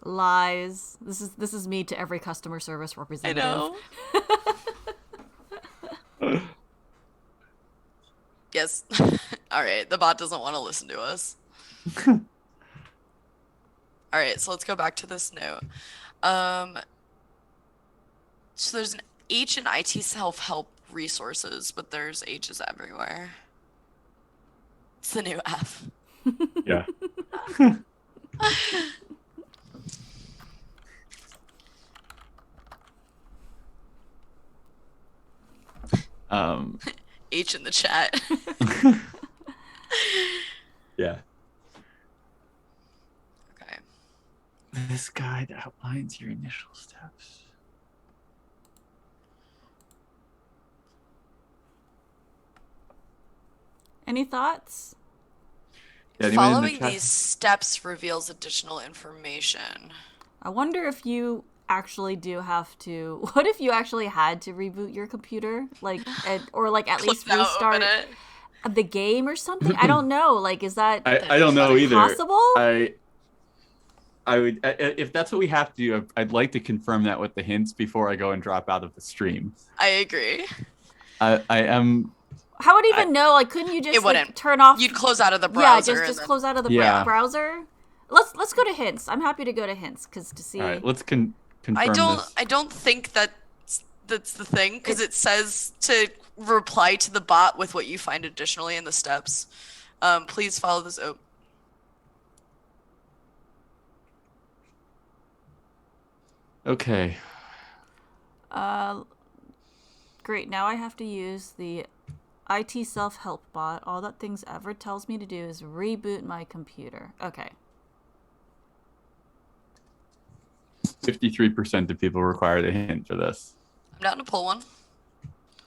Lies. This is me to every customer service I representative. know. Yes. All right. The bot doesn't want to listen to us. All right. So let's go back to this note. So there's an H in IT self-help resources, but there's H's everywhere. It's the new F. Yeah. H in the chat. Yeah. Okay. This guide outlines your initial steps. Any thoughts? Yeah, anyone in the Following chat? these steps reveals additional information. I wonder if you actually do have to. What if you actually had to reboot your computer, or at Click least now, restart open it. the game or something? I don't know. Like, is that I don't know either. possible? I would, if that's what we have to do, I'd like to confirm that with the hints before I go and drop out of the stream. I agree. I am. How would even know? Like, couldn't you just It wouldn't. turn off? You'd close out of the browser. Yeah, and just then- close out of the Yeah. browser. Let's go to hints. I'm happy to go to hints to see. All right, let's confirm this. I don't think that's the thing, because it says to reply to the bot with what you find additionally in the steps. Please follow this. Oh, Okay. Great. Now I have to use the IT self-help bot. All that things ever tells me to do is reboot my computer. Okay. 53% of people required a hint for this. I'm down to pull one.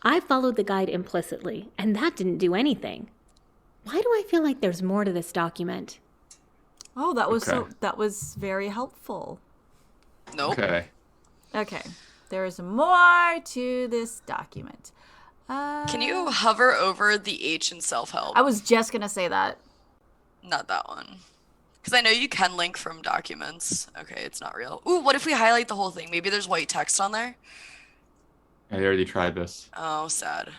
I followed the guide implicitly, and that didn't do anything. Why do I feel like there's more to this document? Oh, that was Okay. that was very helpful. Nope. Okay. Okay. There is more to this document. Can you hover over the H in self-help? I was just gonna say that. Not that one. Because I know you can link from documents. Okay, it's not real. Ooh, what if we highlight the whole thing? Maybe there's white text on there? I already tried this. Oh, sad.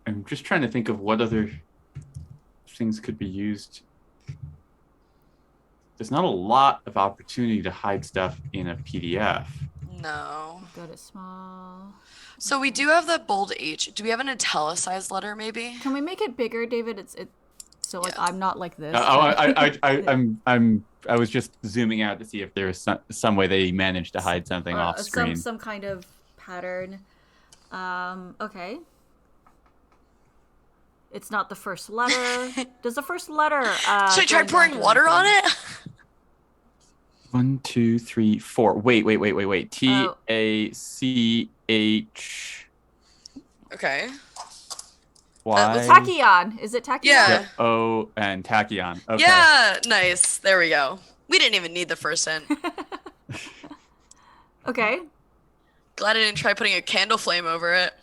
I'm just trying to think of what other things could be used. There's not a lot of opportunity to hide stuff in a PDF. No. Go to small. So we do have that bold H. Do we have an italicized letter, maybe? Can we make it bigger, David? So like Yeah. I'm not like this. I was just zooming out to see if there was some way they managed to hide something off screen. Some kind of pattern. Okay. It's not the first letter. Does the first letter... Should I try going pouring back water on anything? it? 1, 2, 3, 4. Wait. Oh. TACH. Okay. Y. was- Tachyon. Is it tachyon? Yeah. Yep. O and tachyon. Okay. Yeah, nice. There we go. We didn't even need the first hint. Okay. Glad I didn't try putting a candle flame over it.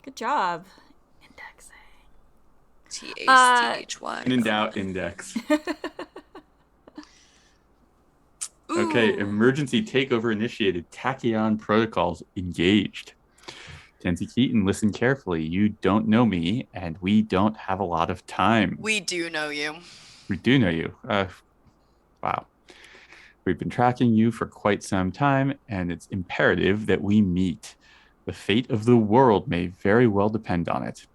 Good job. Indexing. TACHY. When in doubt, index. Ooh. Okay, emergency takeover initiated. Tachyon protocols engaged. Kenzie Keaton, listen carefully. You don't know me, and we don't have a lot of time. We do know you. We do know you. Wow. We've been tracking you for quite some time, and it's imperative that we meet. The fate of the world may very well depend on it.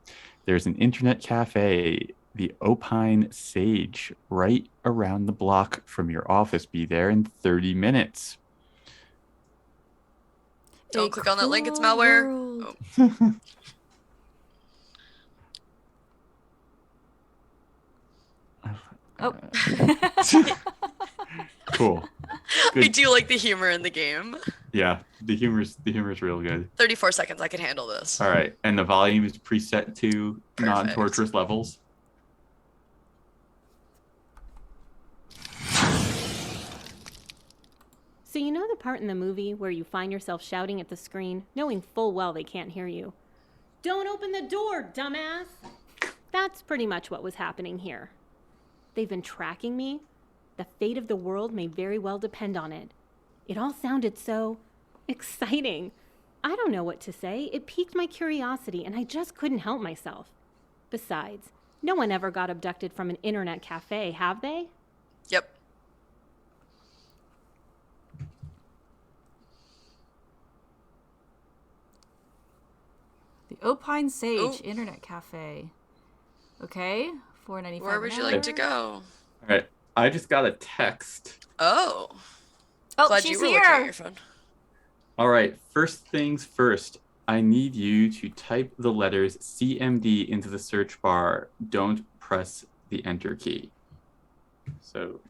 There's an internet cafe, the Opine Sage, right around the block from your office. Be there in 30 minutes. Don't click on that link, it's cruel malware. world. Oh. Oh. Cool. I Good. do like the humor in the game. Yeah, the humor's real good. 34 seconds, I can handle this. All right, and the volume is preset to Perfect. non-torturous levels. So you know the part in the movie where you find yourself shouting at the screen, knowing full well they can't hear you? Don't open the door, dumbass! That's pretty much what was happening here. They've been tracking me. The fate of the world may very well depend on it. It all sounded so exciting. I don't know what to say. It piqued my curiosity, and I just couldn't help myself. Besides, no one ever got abducted from an internet cafe, have they? Yep. The Opine Sage Oh. Internet Cafe. Okay, $4.95. Where would you like to go? All right, I just got a text. Oh. Oh, Glad she's you were looking at here. your phone. All right, first things first. I need you to type the letters CMD into the search bar. Don't press the enter key. So,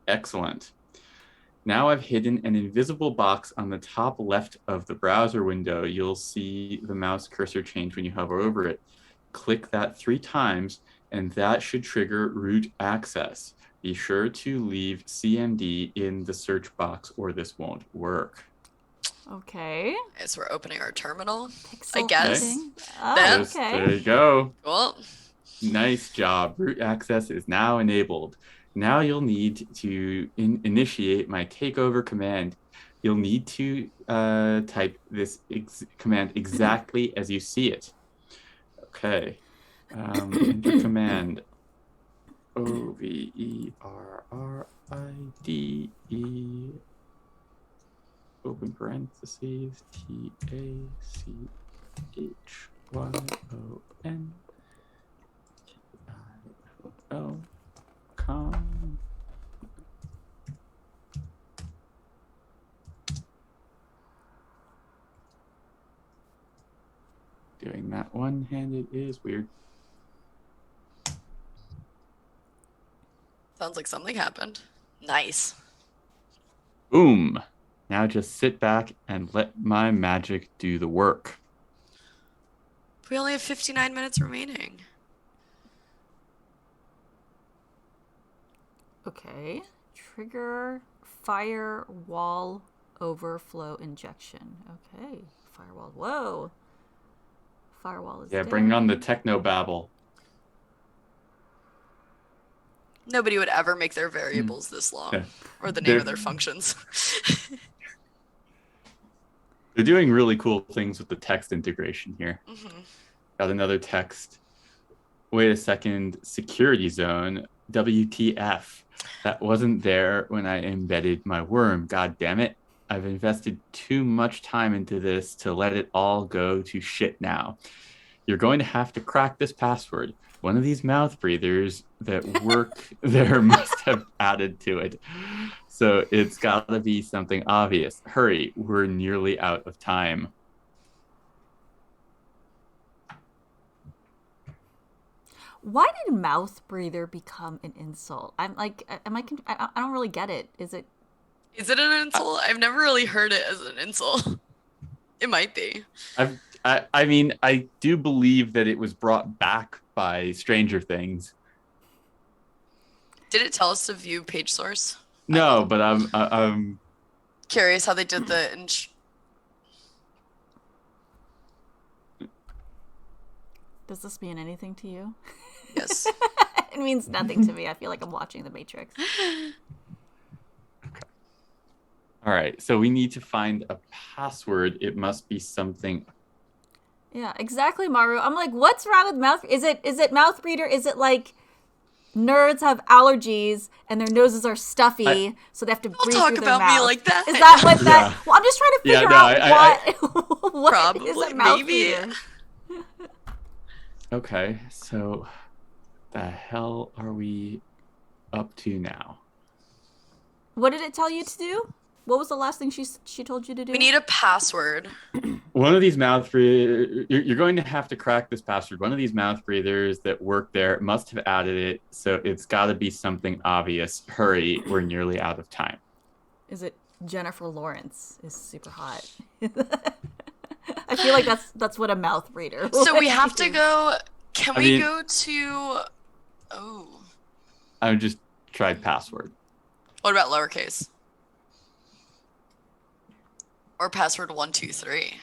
excellent. Now I've hidden an invisible box on the top left of the browser window. You'll see the mouse cursor change when you hover over it. Click that 3 times, and that should trigger root access. Be sure to leave CMD in the search box or this won't work. Okay. Yes, we're opening our terminal. Pixel guess. hunting. That's- Oh, okay. There you go. Cool. Nice job. Root access is now enabled. Now you'll need to initiate my takeover command. You'll need to type this command exactly as you see it. Okay. Enter command. OVERRIDE. Open parentheses. TACHYON. Com. Doing that one-handed is weird. Sounds like something happened. Nice. Boom. Now just sit back and let my magic do the work. We only have 59 minutes remaining. Okay. Trigger firewall overflow injection. Okay. Firewall. Whoa. Firewall is Yeah, bring down. on the techno babble. Nobody would ever make their variables this long. Yeah. Or the name They're- of their functions. They're doing really cool things with the text integration here. Mhm. Got another text. Wait a second. Security zone. WTF. That wasn't there when I embedded my worm. God damn it. I've invested too much time into this to let it all go to shit now. You're going to have to crack this password. One of these mouth breathers that work there must have added to it. So it's got to be something obvious. Hurry, we're nearly out of time. Why did mouth breather become an insult? I'm like, I don't really get it. Is it? Is it an insult? I've never really heard it as an insult. It might be. I mean, I do believe that it was brought back by Stranger Things. Did it tell us to view page source? No, but I'm Curious how they did the. Does this mean anything to you? Yes. It means nothing to me. I feel like I'm watching The Matrix. Okay. All right, so we need to find a password. It must be something. Yeah, exactly, Maru. I'm like, what's wrong with mouth? Is it mouth breather? Is it like nerds have allergies and their noses are stuffy, so they have to breathe talk through their about mouth? me like that. Is that what that? Yeah. Well, I'm just trying to figure out what Probably, is a mouth maybe. breather. Okay, so the hell are we up to now? What did it tell you to do? What was the last thing she told you to do? We need a password. One of these mouth breathers, you're going to have to crack this password. One of these mouth breathers that work there must have added it, so it's got to be something obvious. Hurry, we're nearly out of time. Is it Jennifer Lawrence is super hot? I feel like that's what a mouth breather. So we have to go. Can we mean, go to? Oh. I just tried password. What about lowercase? Or password 123.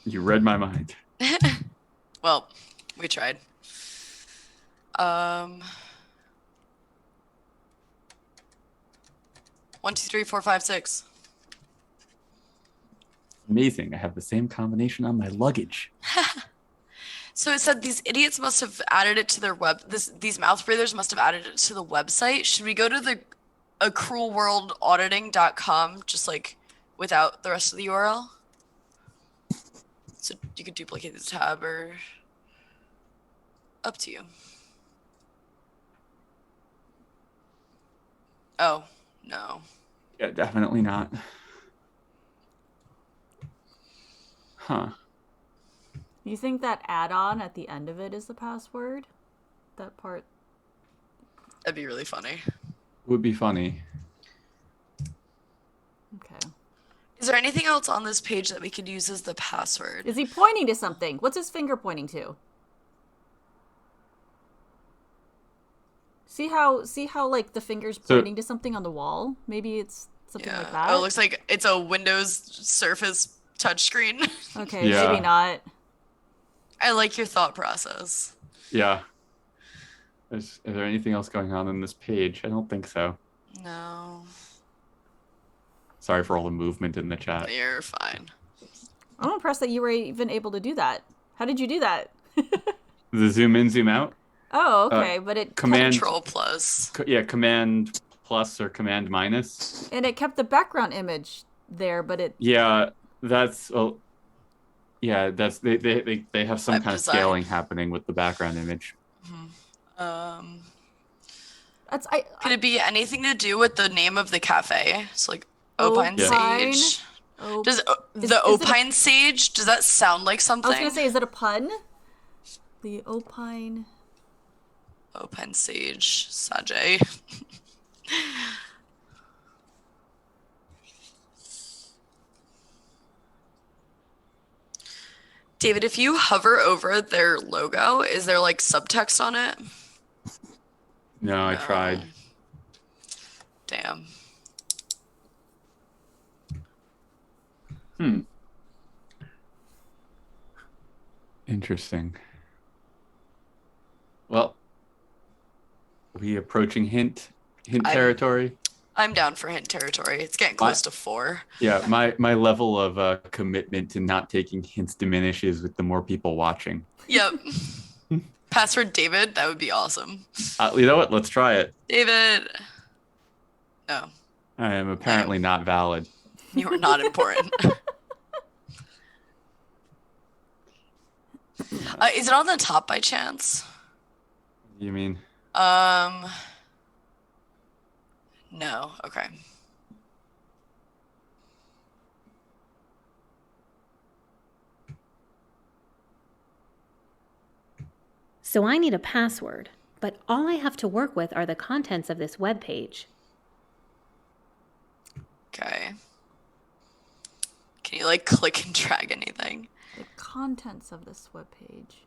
You read my mind. Well, we tried. 1, 2, 3, 4, 5, 6. Amazing. I have the same combination on my luggage. So it said these idiots must have added it to their these mouth breathers must have added it to the website. Should we go to the cruelworldauditing.com just like without the rest of the URL? So you could duplicate this tab or up to you. Oh, no. Yeah, definitely not. Huh. You think that add-on at the end of it is the password? That part? That'd be really funny. Would be funny. Okay. Is there anything else on this page that we could use as the password? Is he pointing to something? What's his finger pointing to? See how like the finger's pointing to something on the wall? Maybe it's something like that. Oh, it looks like it's a Windows Surface touchscreen. Okay, Yeah. maybe not. I like your thought process. Yeah. Is there anything else going on in this page? I don't think so. No. Sorry for all the movement in the chat. You're fine. Oh. I'm impressed that you were even able to do that. How did you do that? The zoom in, zoom out? Oh, okay, but it Command Control plus. Command plus or command minus. and it kept the background image there, but it Yeah, that's that's they have some Web kind design. of scaling happening with the background image. that's Could it be anything to do with the name of the cafe? It's like Opine Opine. Sage. Oh, Does is the it a- Opine Sage, does that sound like I something? was gonna say, is it a pun? The Opine. Opine Sage, Sajay. David, if you hover over their logo, is there like subtext on it? No, I tried. Damn. Interesting. Well, we approaching hint territory. I'm down for hint territory. It's getting close to 4. Yeah, my level of commitment to not taking hints diminishes with the more people watching. Yep. Password David, that would be awesome. You know what? Let's try it. David. No, I am apparently not valid. you are not important. Is it on the top by chance? You mean? No. Okay. So I need a password, but all I have to work with are the contents of this web page. Okay. Can you like click and drag anything? The contents of this webpage.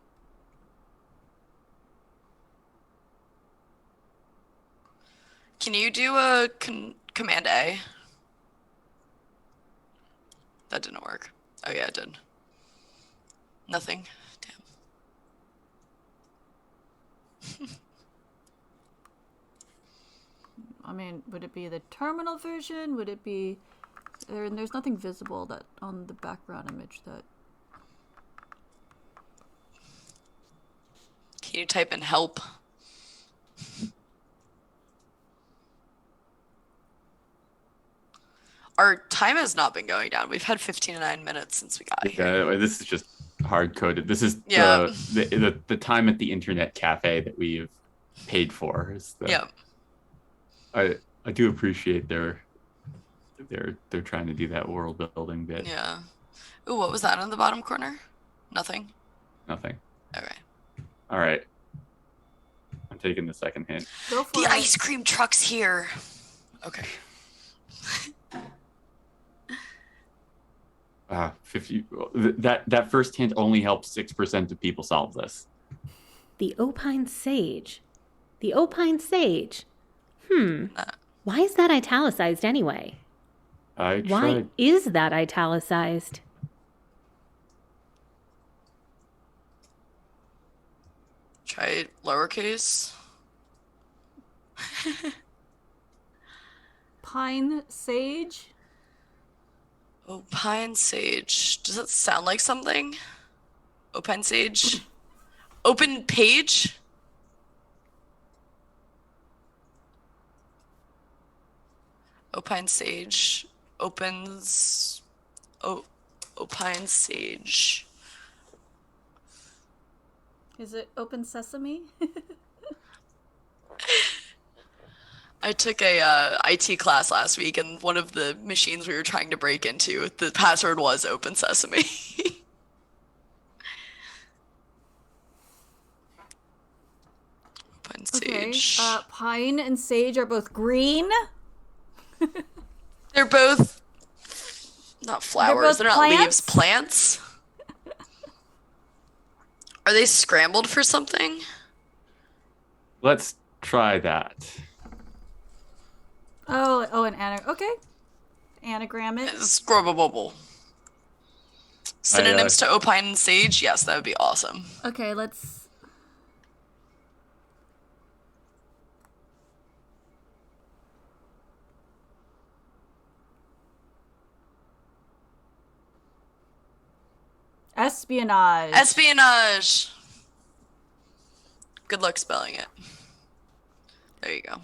Can you do a Command A? That didn't work. Oh yeah, it did. Nothing. Damn. I mean, would it be the terminal version? Would it be... There's nothing visible that on the background image that... Can you type in help? Our time has not been going down. We've had 59 minutes since we got here. Yeah, this is just hard coded. This is Yeah. the time at the internet cafe that we've paid for. Yeah. I do appreciate they're trying to do that world building bit. Yeah. Ooh, what was that in the bottom corner? Nothing. Nothing. Okay. All right. I'm taking the second hint. Go for The it. ice cream truck's here. Okay. 50. That first hint only helps 6% of people solve this. The Opine Sage. The Opine Sage. Why is that italicized anyway? I Why tried. is that italicized? Try lowercase. Pine Sage? Opine Sage. Does it sound like something? Opine Sage? Open page? Opine Sage opens. Opine Sage. Is it Open Sesame? I took a IT class last week, and one of the machines we were trying to break into, the password was Open Sesame. Open Okay. Sage. Pine and Sage are both green. They're both not flowers. both They're not plants? leaves. Plants. Are they scrambled for something? Let's try that. Oh, an okay. Anagram it. Scrubbable. Synonyms to opine and sage? Yes, that would be awesome. Okay, let's... Espionage. Espionage. Good luck spelling it. There you go.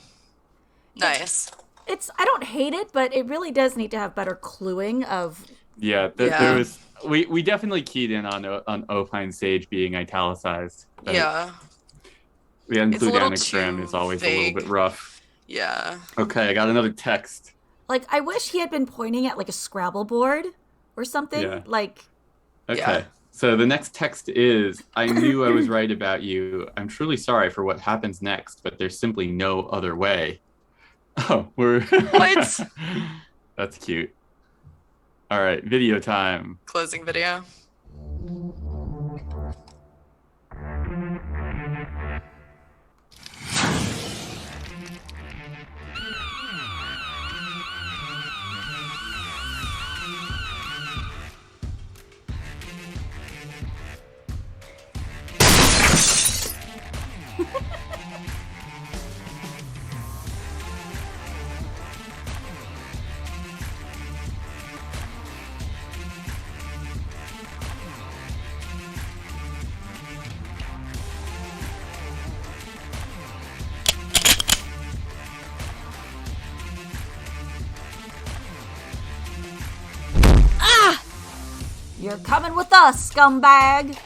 Nice. I don't hate it, but it really does need to have better cluing of... Yeah, there was. We definitely keyed in on Opine Sage being italicized. Yeah. The include little anagram too is always a vague. little bit rough. Yeah. Okay, I got another text. Like, I wish he had been pointing at, like, a Scrabble board or something. Yeah. Like... Okay. Yeah. So the next text is, I knew I was right about you. I'm truly sorry for what happens next, but there's simply no other way. Oh, we're... What? That's cute. All right, video time. Closing video. You're coming with us, scumbag!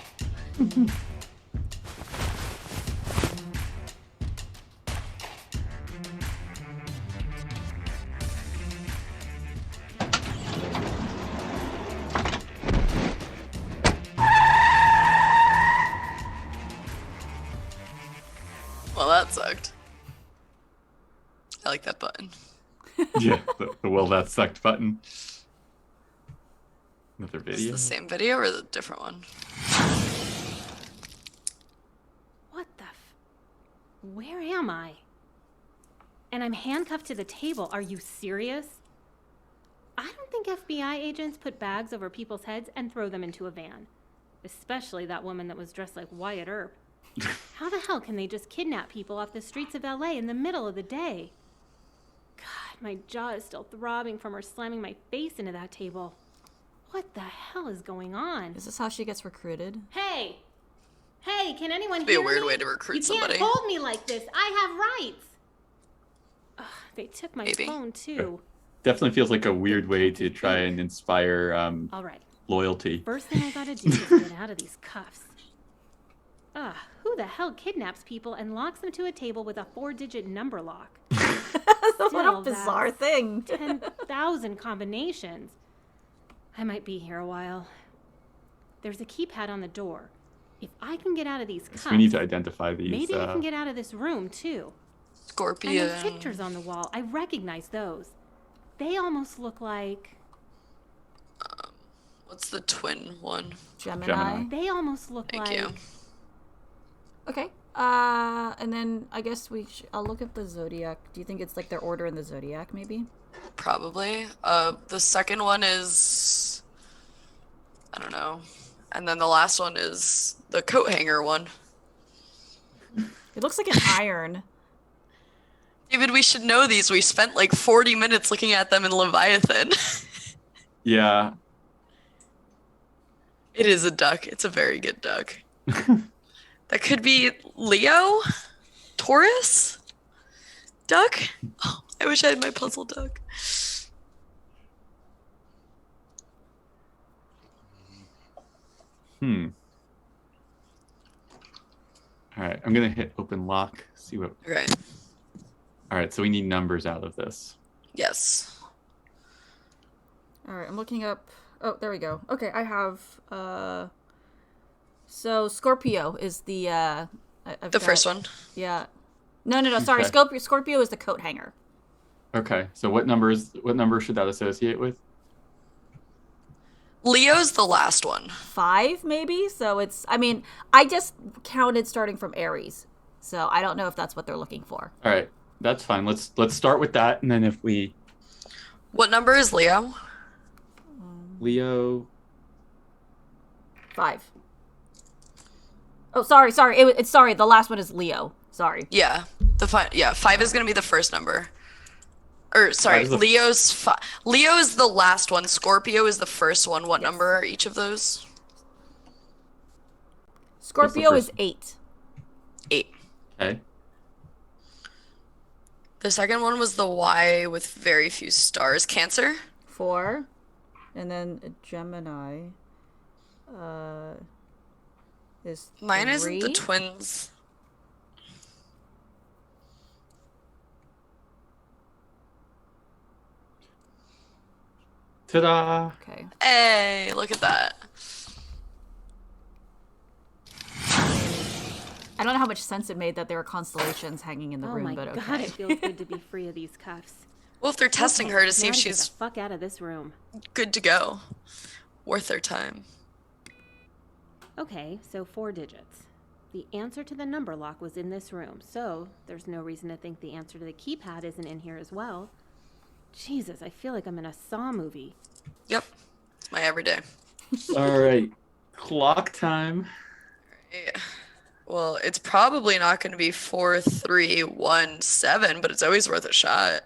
Well, that sucked. I like that button. Yeah, the well that sucked button. Another Is video. it the same video or the different one? What the Where am I? And I'm handcuffed to the table. Are you serious? I don't think FBI agents put bags over people's heads and throw them into a van. Especially that woman that was dressed like Wyatt Earp. How the hell can they just kidnap people off the streets of LA in the middle of the day? God, my jaw is still throbbing from her slamming my face into that table. What the hell is going on? Is this how she gets recruited? Hey! Hey, can anyone Be hear a weird me? way to recruit you somebody. You can't hold me like this. I have rights. Ugh, they took my Maybe. phone, too. Definitely feels like a weird way to try and inspire All right. loyalty. First thing I gotta do is get out of these cuffs. Who the hell kidnaps people and locks them to a table with a 4-digit number lock? What a bizarre thing. 10,000 combinations. I might be here a while. There's a keypad on the door. If I can get out of these cuffs, So we need to identify these. maybe I can get out of this room, too. Scorpion. And the pictures on the wall, I recognize those. They almost look like... What's the twin one? Gemini. They almost look Thank like... you. Okay. And then I guess I'll look at the zodiac. Do you think it's like their order in the zodiac, maybe? Probably. The second one is... I don't know. And then the last one is the coat hanger one. It looks like an iron. David, we should know these. We spent like 40 minutes looking at them in Leviathan. Yeah. It is a duck. It's a very good duck. That could be Leo? Taurus? Duck? Oh, I wish I had my puzzle duck. All right, I'm gonna hit open lock. See what. Okay. All right, so we need numbers out of this. Yes. All right, I'm looking up. Oh, there we go. Okay, I have. So Scorpio is the. The first one. Yeah. No. Sorry, Okay. Scorpio is the coat hanger. Okay, so what number should that associate with? Leo's the last one. 5, maybe. So it's. I mean, I just counted starting from Aries, so I don't know if that's what they're looking for. All right, that's fine. Let's start with that, and then if we What number is Leo? Leo. 5. Oh, sorry. It's sorry. The last one is Leo. Sorry. Yeah. 5 is gonna be the first number. Or sorry, Five is the- Leo is the last one. Scorpio is the first one. What number are each of those? Scorpio first is 8. 8. Okay. The second one was the Y with very few stars. Cancer? 4, and then Gemini is Mine 3. isn't the twins. Ta-da! Okay. Hey, look at that. I don't know how much sense it made that there were constellations hanging in the Oh room, my but okay. god, it feels good to be free of these cuffs. Well, if they're testing Okay, her to see now if to get she's the fuck out of this room. good to go. Worth their time. Okay, so 4 digits. The answer to the number lock was in this room, so there's no reason to think the answer to the keypad isn't in here as well. Jesus, I feel like I'm in a Saw movie. Yep. It's my everyday. All right, clock time. Yeah. Well, it's probably not going to be 4, 3, 1, 7, but it's always worth a shot.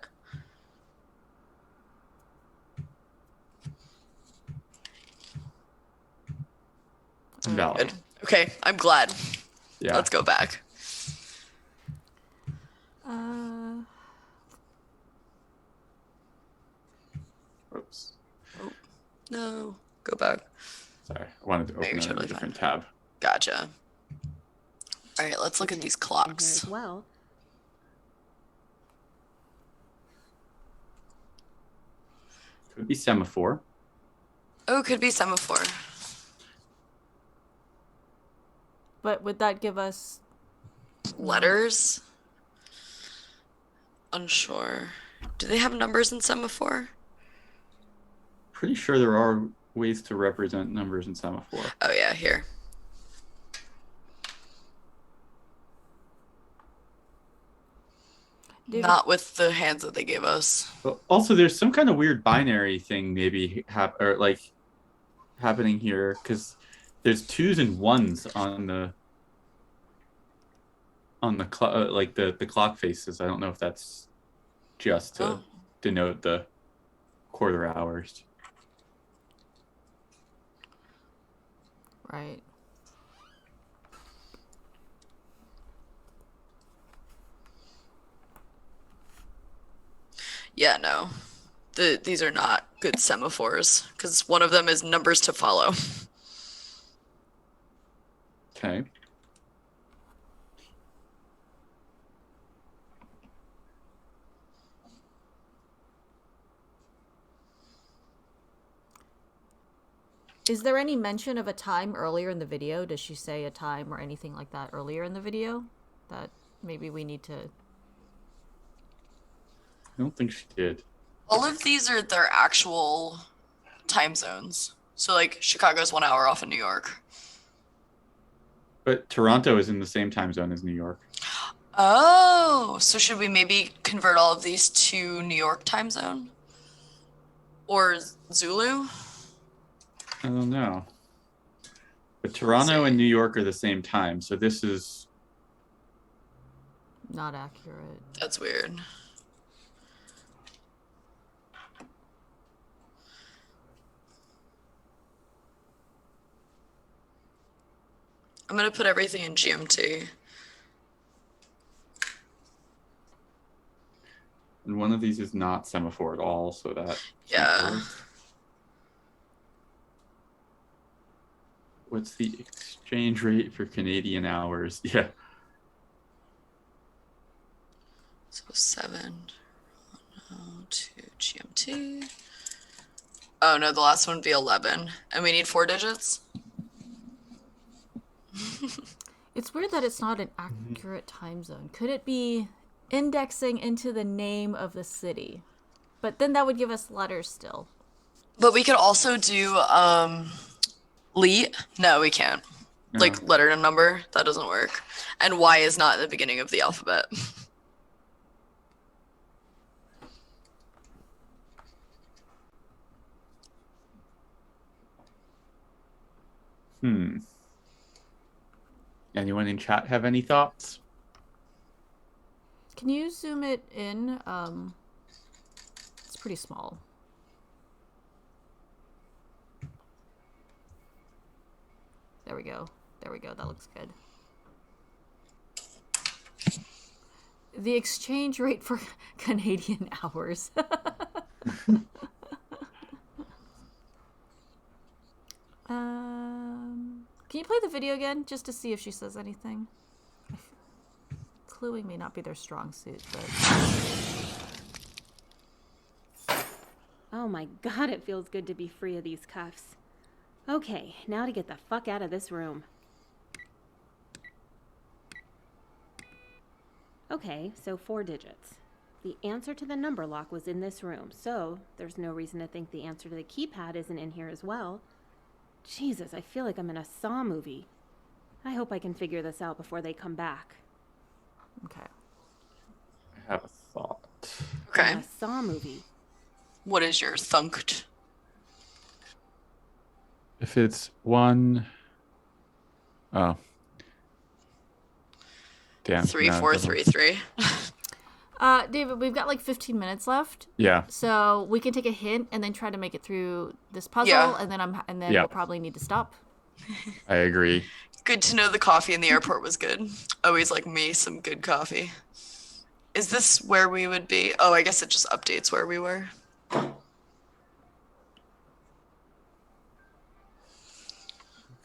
Valid. Good. Okay, I'm glad. Yeah. Let's go back. Oops. No, go back. Sorry, I wanted to No, you're open totally a different fine. tab. Gotcha. All right, let's look at these In here clocks. as well. Could be semaphore. Oh, could be semaphore. But would that give us letters. Unsure. Do they have numbers in semaphore? Pretty sure there are ways to represent numbers in semaphore. Oh yeah, here. David? Not with the hands that they gave us. But also, there's some kind of weird binary thing maybe happening here, because there's 2s and 1s on the the clock faces. I don't know if that's just to denote the quarter hours. Right. Yeah, no. These are not good semaphores, because one of them is numbers to follow. Okay. Is there any mention of a time earlier in the video? Does she say a time or anything like that earlier in the video that maybe we need to... I don't think she did. All of these are their actual time zones. So, like, Chicago's 1 hour off of New York. But Toronto is in the same time zone as New York. Oh, so should we maybe convert all of these to New York time zone? Or Zulu? I don't know. But Toronto and New York are the same time, so this is... Not accurate. That's weird. I'm going to put everything in GMT. And one of these is not semaphore at all, so that... Yeah. What's the exchange rate for Canadian hours? Yeah. So 7, 2 GMT. Oh no, the last one would be 11. And we need 4 digits? It's weird that it's not an accurate time zone. Could it be indexing into the name of the city? But then that would give us letters still. But we could also do leet. No, we can't. No. Like letter and number, that doesn't work. And Y is not at the beginning of the alphabet. Anyone in chat have any thoughts? Can you zoom it in? It's pretty small. There we go. There we go. That looks good. The exchange rate for Canadian hours. Can you play the video again just to see if she says anything? Cluing may not be their strong suit, but... Oh my god, it feels good to be free of these cuffs. Okay, now to get the fuck out of this room. Okay, so 4 digits. The answer to the number lock was in this room, so there's no reason to think the answer to the keypad isn't in here as well. Jesus, I feel like I'm in a Saw movie. I hope I can figure this out before they come back. Okay. I have a thought. Okay. A Saw movie. What is your thunked? If it's 1... Oh. Damn. 3, no, 4, it doesn't. 3, 3. David, we've got like 15 minutes left. Yeah. So we can take a hint and then try to make it through this puzzle, Yeah. and then Yeah. we'll probably need to stop. I agree. Good to know the coffee in the airport was good. Always like me some good coffee. Is this where we would be? Oh, I guess it just updates where we were.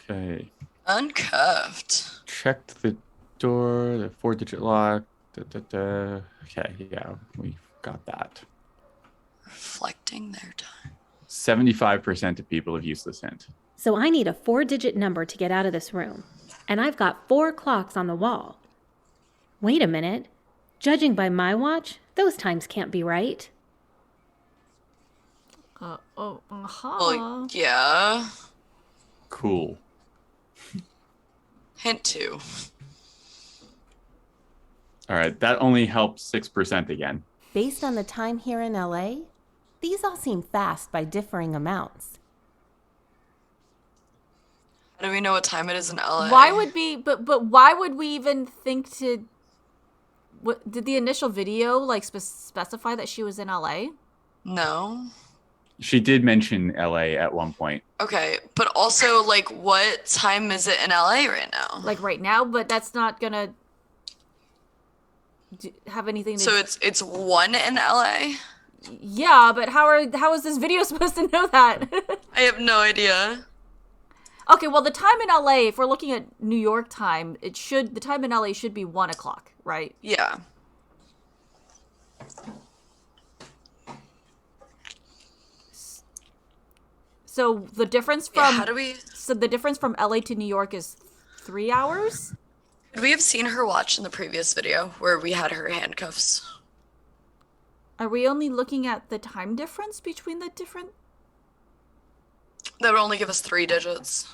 Okay. Uncuffed. Checked the door, the 4-digit lock. Okay, yeah, we got that. Reflecting their time. 75% of people have used this hint. So I need a 4-digit number to get out of this room. And I've got 4 clocks on the wall. Wait a minute. Judging by my watch, those times can't be right. Well, yeah. Cool. Hint 2. All right, that only helps 6% again. Based on the time here in LA, these all seem fast by differing amounts. How do we know what time it is in LA? Why would why would we even think to? What did the initial video like specify that she was in LA? No. She did mention LA at one point. Okay, but also, like, what time is it in LA right now? Like right now, but that's not gonna have anything to... So it's 1 in LA? Yeah, but how is this video supposed to know that? I have no idea. Okay, well, the time in LA, if we're looking at New York time, the time in LA should be 1 o'clock, right? Yeah. So the difference from So the difference from LA to New York is 3 hours? Could we have seen her watch in the previous video where we had her handcuffs? Are we only looking at the time difference between the different? That would only give us 3 digits.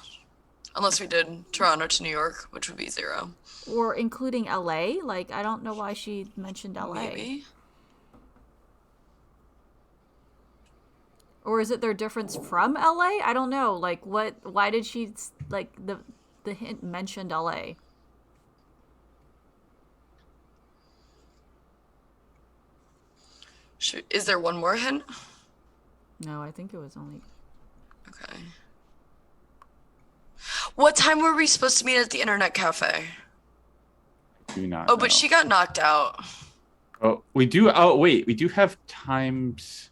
Unless we did Toronto to New York, which would be 0. Or including LA? Like, I don't know why she mentioned LA. Maybe. Or is it their difference from LA? I don't know. Like, why did she, like, the hint mentioned LA? Is there one more hint? No, I think it was only... Okay. What time were we supposed to meet at the internet cafe? Do not Oh, know. but she got knocked out. Oh, we do. Oh, wait. We do have times.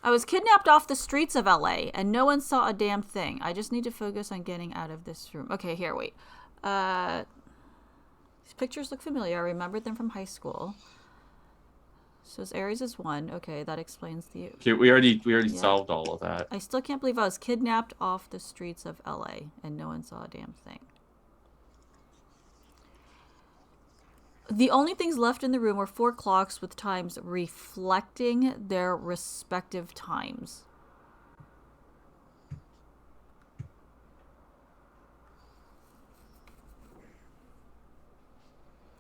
I was kidnapped off the streets of LA, and no one saw a damn thing. I just need to focus on getting out of this room. Okay, here, wait. These pictures look familiar. I remembered them from high school. So Aries is 1. Okay, that explains the... Okay, we already solved all of that. I still can't believe I was kidnapped off the streets of LA, and no one saw a damn thing. The only things left in the room were 4 clocks with times reflecting their respective times.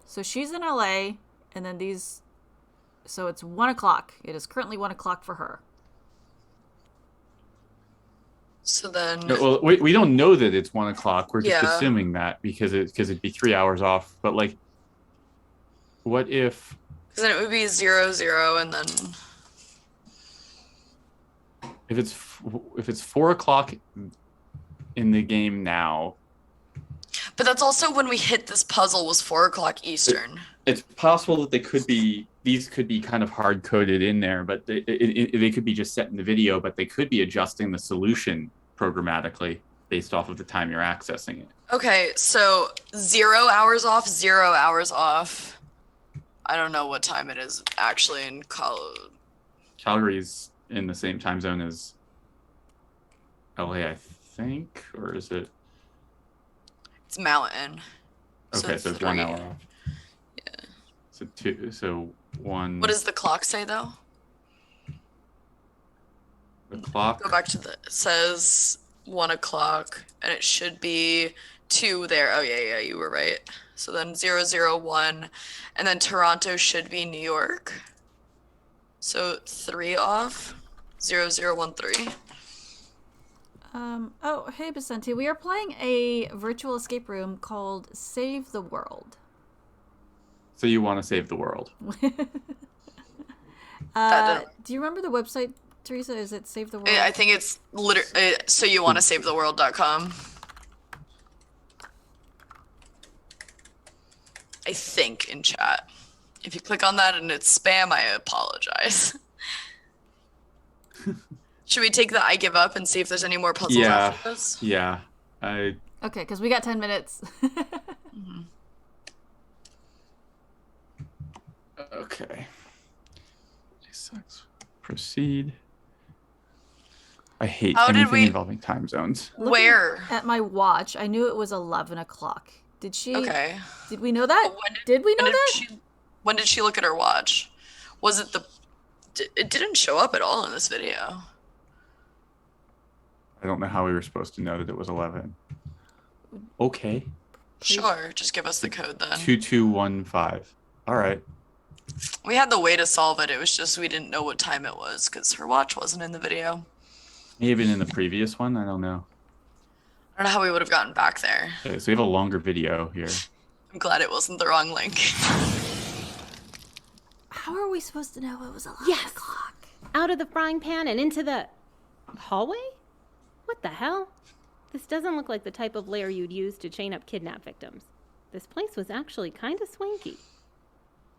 So she's in LA, and then these... So it's 1 o'clock. It is currently 1 o'clock for her. So then... No, well, we don't know that it's 1 o'clock. We're just Yeah. assuming that because it'd be 3 hours off. But like, what if? Because then it would be 0, 0, and then... If it's 4 o'clock in the game now. But that's also when we hit this puzzle was 4 o'clock Eastern. It's possible that these could be kind of hard coded in there, but they could be just set in the video, but they could be adjusting the solution programmatically based off of the time you're accessing it. Okay, so 0 hours off, 0 hours off. I don't know what time it is actually in Calgary's in the same time zone as LA, I think, or is it? It's Mountain. Okay, so it's 1 hour off. Yeah. So 2, so 1. What does the clock say though? The clock? Go back to it says 1 o'clock, and it should be 2 there. Oh yeah, you were right. So then 0, 0, 1, and then Toronto should be New York. So 3 off. 0, 0, 1, 3. Oh, hey, Vicente. We are playing a virtual escape room called Save the World. So you want to save the world? Do you remember the website, Teresa? Is it Save the World? I think it's literally so you want to save the world.com. I think in chat. If you click on that and it's spam, I apologize. Should we take the I give up and see if there's any more puzzles after this? Yeah. Okay, because we got 10 minutes. Mm-hmm. Okay. Proceed. I hate anything involving time zones. Where? At my watch, I knew it was 11 o'clock Did she? Okay. Did we know that? Did we know that? When did she look at her watch? Was it it didn't show up at all in this video. I don't know how we were supposed to know that it was 11. Okay. Sure, just give us the code then. 2215. All right. We had the way to solve it. It was just we didn't know what time it was because her watch wasn't in the video. Maybe in the previous one. I don't know. I don't know how we would have gotten back there. Okay, so we have a longer video here. I'm glad it wasn't the wrong link. How are we supposed to know it was 11 Yes! o'clock? Out of the frying pan and into the hallway? What the hell? This doesn't look like the type of lair you'd use to chain up kidnap victims. This place was actually kind of swanky.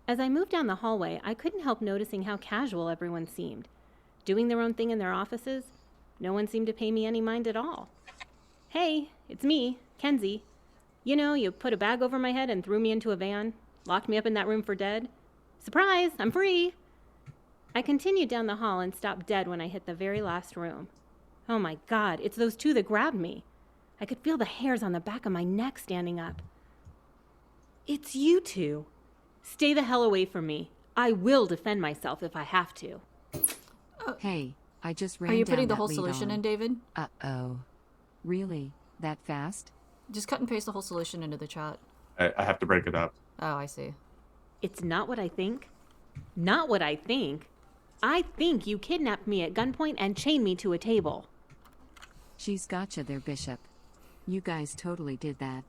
As I moved down the hallway, I couldn't help noticing how casual everyone seemed. Doing their own thing in their offices, no one seemed to pay me any mind at all. Hey, it's me, Kenzie. You know, you put a bag over my head and threw me into a van, locked me up in that room for dead. Surprise, I'm free! I continued down the hall and stopped dead when I hit the very last room. Oh my God, it's those two that grabbed me. I could feel the hairs on the back of my neck standing up. It's you two. Stay the hell away from me. I will defend myself if I have to. Hey, I just ran Are you down putting the that whole lead solution on. in, David? Uh-oh. Really? That fast? Just cut and paste the whole solution into the chat. I have to break it up. Oh, I see. It's not what I think. Not what I think. I think you kidnapped me at gunpoint and chained me to a table. She's gotcha there, Bishop. You guys totally did that.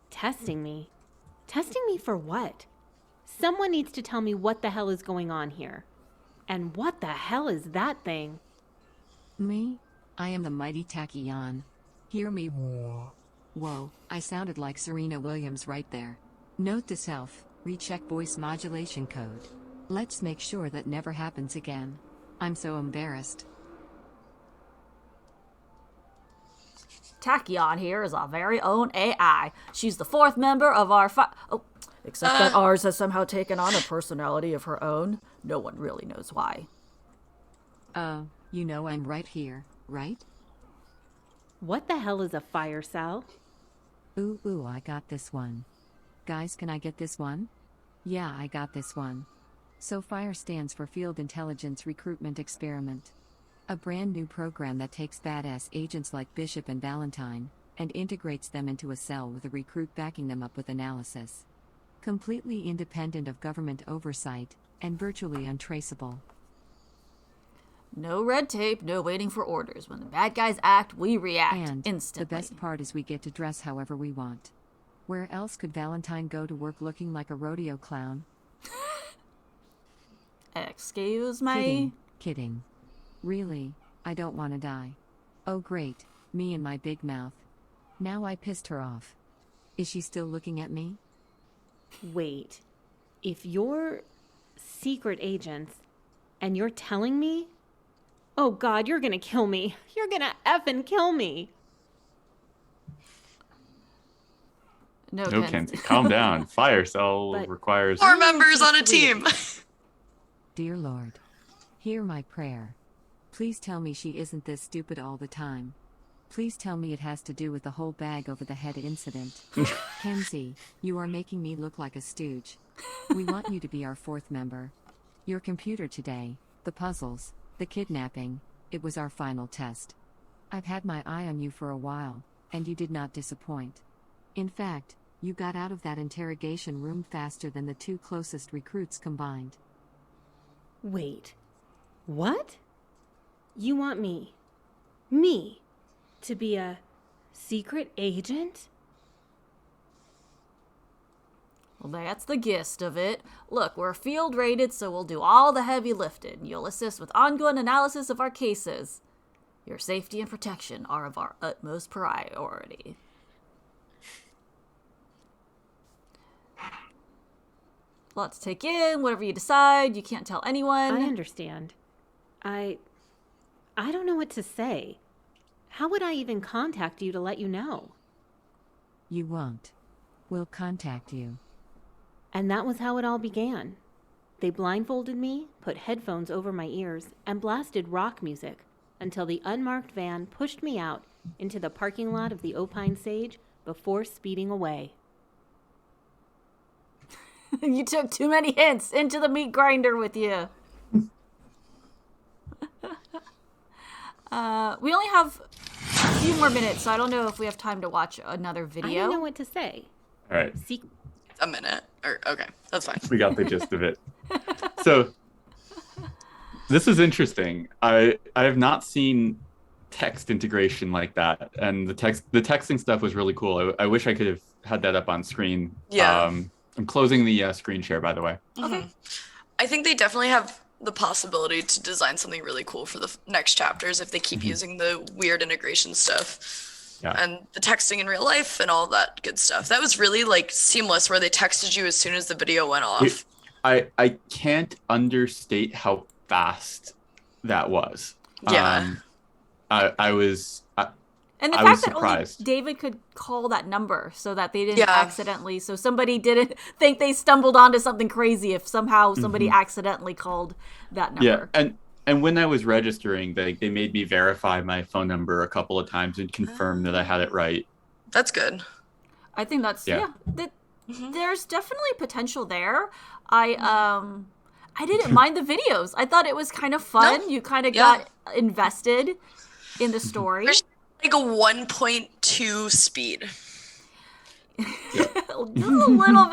Testing me? Testing me for what? Someone needs to tell me what the hell is going on here. And what the hell is that thing? Me? I am the mighty Tachyon. Hear me. Whoa, I sounded like Serena Williams right there. Note to self, recheck voice modulation code. Let's make sure that never happens again. I'm so embarrassed. Tachyon here is our very own AI. She's the fourth member of our except that ours has somehow taken on a personality of her own. No one really knows why. You know I'm right here, right? What the hell is a fire cell? Ooh, I got this one. Guys, can I get this one? Yeah, I got this one. So FIRE stands for Field Intelligence Recruitment Experiment. A brand new program that takes badass agents like Bishop and Valentine, and integrates them into a cell with a recruit backing them up with analysis. Completely independent of government oversight, and virtually untraceable. No red tape, no waiting for orders. When the bad guys act, we react And instantly. the best part is we get to dress however we want. Where else could Valentine go to work looking like a rodeo clown? Excuse me? Kidding. Really, I don't want to die. Oh great, me and my big mouth. Now I pissed her off. Is she still looking at me? Wait. If you're secret agents and you're telling me? Oh God, you're gonna kill me. You're gonna effing kill me. No, Kenzie, calm down. Fire cell But- requires. 4 members on a team. Dear Lord, hear my prayer. Please tell me she isn't this stupid all the time. Please tell me it has to do with the whole bag over the head incident. Kenzie, you are making me look like a stooge. We want you to be our fourth member. Your computer today, the puzzles, the kidnapping, it was our final test. I've had my eye on you for a while, and you did not disappoint. In fact, you got out of that interrogation room faster than the 2 closest recruits combined. Wait. What? You want me, to be a secret agent? Well, that's the gist of it. Look, we're field rated, so we'll do all the heavy lifting. You'll assist with ongoing analysis of our cases. Your safety and protection are of our utmost priority. Lots to take in, whatever you decide. You can't tell anyone. I understand. I don't know what to say. How would I even contact you to let you know? You won't. We'll contact you. And that was how it all began. They blindfolded me, put headphones over my ears, and blasted rock music. until the unmarked van pushed me out into the parking lot of the Opine Sage before speeding away. You took too many hints. Into the meat grinder with you. We only have a few more minutes, so I don't know if we have time to watch another video. I didn't know what to say. All right. A minute. Okay, that's fine. We got the gist of it. So this is interesting. I have not seen text integration like that, and the texting stuff was really cool. I wish I could have had that up on screen. Yeah. I'm closing the screen share, by the way. Okay. I think they definitely have the possibility to design something really cool for the next chapters if they keep using the weird integration stuff. Yeah. And the texting in real life and all that good stuff. That was really like seamless, where they texted you as soon as the video went off. I can't understate how fast that was. Yeah. I was And the I fact was that only surprised. David could call that number so that they didn't Yeah. accidentally, so somebody didn't think they stumbled onto something crazy if somehow somebody accidentally called that number. Yeah, and when I was registering, they made me verify my phone number a couple of times and confirm that I had it right. That's good. I think that's Yeah. there's definitely potential there. I didn't mind the videos. I thought it was kind of fun. No. You kind of Yeah. got invested in the story. There's like a 1.2 speed. a little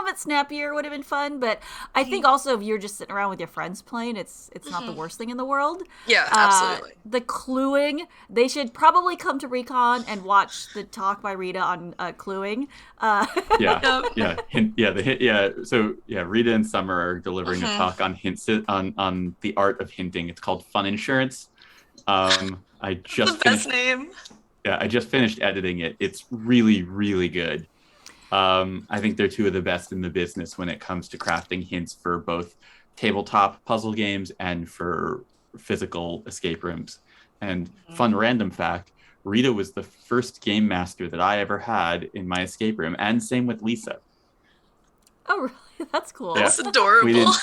bit snappier would have been fun, but I think also if you're just sitting around with your friends playing, it's not the worst thing in the world. Yeah, absolutely. The cluing, they should probably come to Recon and watch the talk by Rita on cluing. So Rita and Summer are delivering a talk on hints on the art of hinting. It's called Fun Insurance. I just the best name. Yeah, I just finished editing it. It's really, really good. I think they're two of the best in the business when it comes to crafting hints for both tabletop puzzle games and for physical escape rooms. And fun random fact, Rita was the first game master that I ever had in my escape room, and same with Lisa. Oh, really? That's cool. Yeah. That's adorable.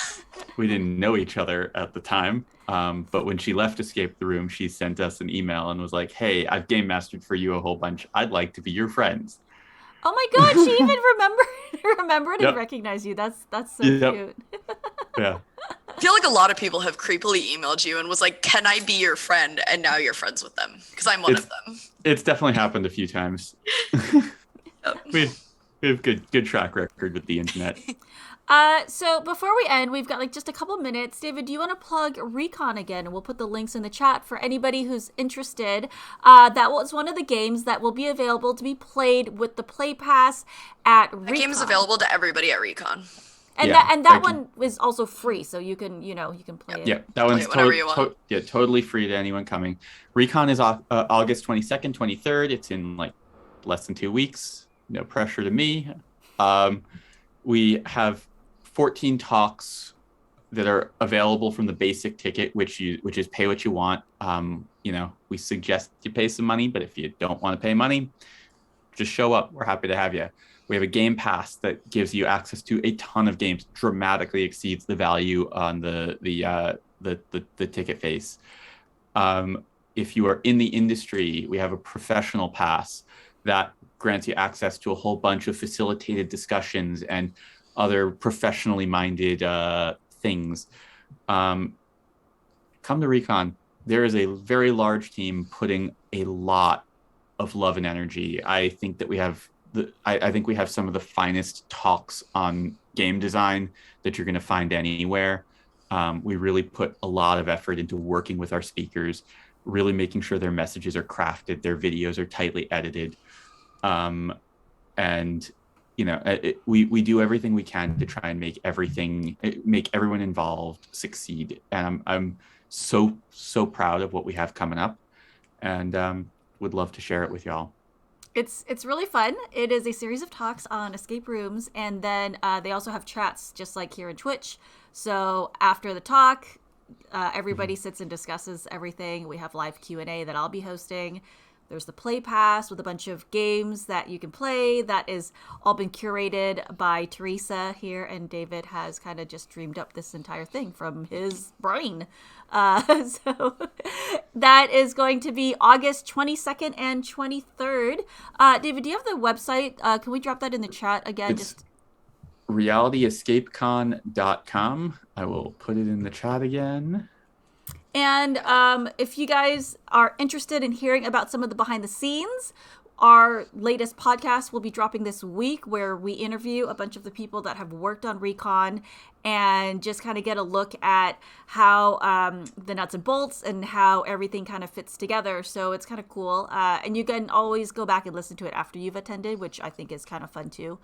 We didn't know each other at the time. But when she left Escape the Room, she sent us an email and was like, "Hey, I've game mastered for you a whole bunch. I'd like to be your friends." Oh my god, she even remembered and recognized you. That's so cute. Yeah. I feel like a lot of people have creepily emailed you and was like, "Can I be your friend?" And now you're friends with them because I'm one of them. It's definitely happened a few times. We have good track record with the internet. So before we end, we've got like just a couple minutes. David, do you want to plug Recon again? And we'll put the links in the chat for anybody who's interested. That was one of the games that will be available to be played with the Play Pass at Recon. The game is available to everybody at Recon. And that one is also free, so you can play it. Yeah, that one's whenever you want. Totally free to anyone coming. Recon is August 22nd, 23rd. It's in like less than 2 weeks. No pressure to me. We have 14 talks that are available from the basic ticket, which is pay what you want. We suggest you pay some money, but if you don't want to pay money, just show up. We're happy to have you. We have a game pass that gives you access to a ton of games, dramatically exceeds the value on the ticket face. If you are in the industry, we have a professional pass that grants you access to a whole bunch of facilitated discussions and other professionally minded things. Come to Recon. There is a very large team putting a lot of love and energy. I think that we have some of the finest talks on game design that you're going to find anywhere. We really put a lot of effort into working with our speakers, really making sure their messages are crafted, their videos are tightly edited, we do everything we can to try and make everyone involved succeed. And I'm so proud of what we have coming up, and would love to share it with y'all. It's really fun. It is a series of talks on escape rooms, and then they also have chats just like here in Twitch. So after the talk, everybody sits and discusses everything. We have live Q&A that I'll be hosting. There's the Play Pass with a bunch of games that you can play. That is all been curated by Teresa here, and David has kind of just dreamed up this entire thing from his brain. So that is going to be August 22nd and 23rd. David, do you have the website? Can we drop that in the chat again? It's realityescapecon.com. I will put it in the chat again. And if you guys are interested in hearing about some of the behind the scenes, our latest podcast will be dropping this week, where we interview a bunch of the people that have worked on Recon and just kind of get a look at how the nuts and bolts and how everything kind of fits together. So it's kind of cool. And you can always go back and listen to it after you've attended, which I think is kind of fun too.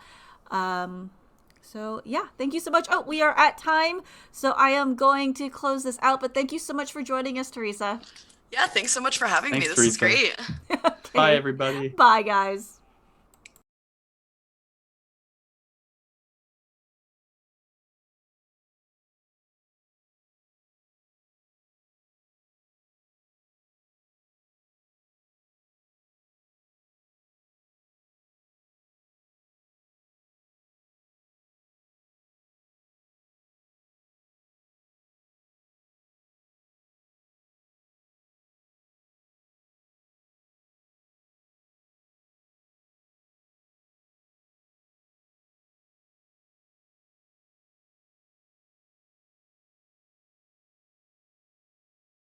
So yeah, thank you so much. Oh, we are at time, so I am going to close this out, but thank you so much for joining us, Teresa. Yeah, thanks so much for having me. This Teresa. is great. Okay. Bye, everybody. Bye, guys.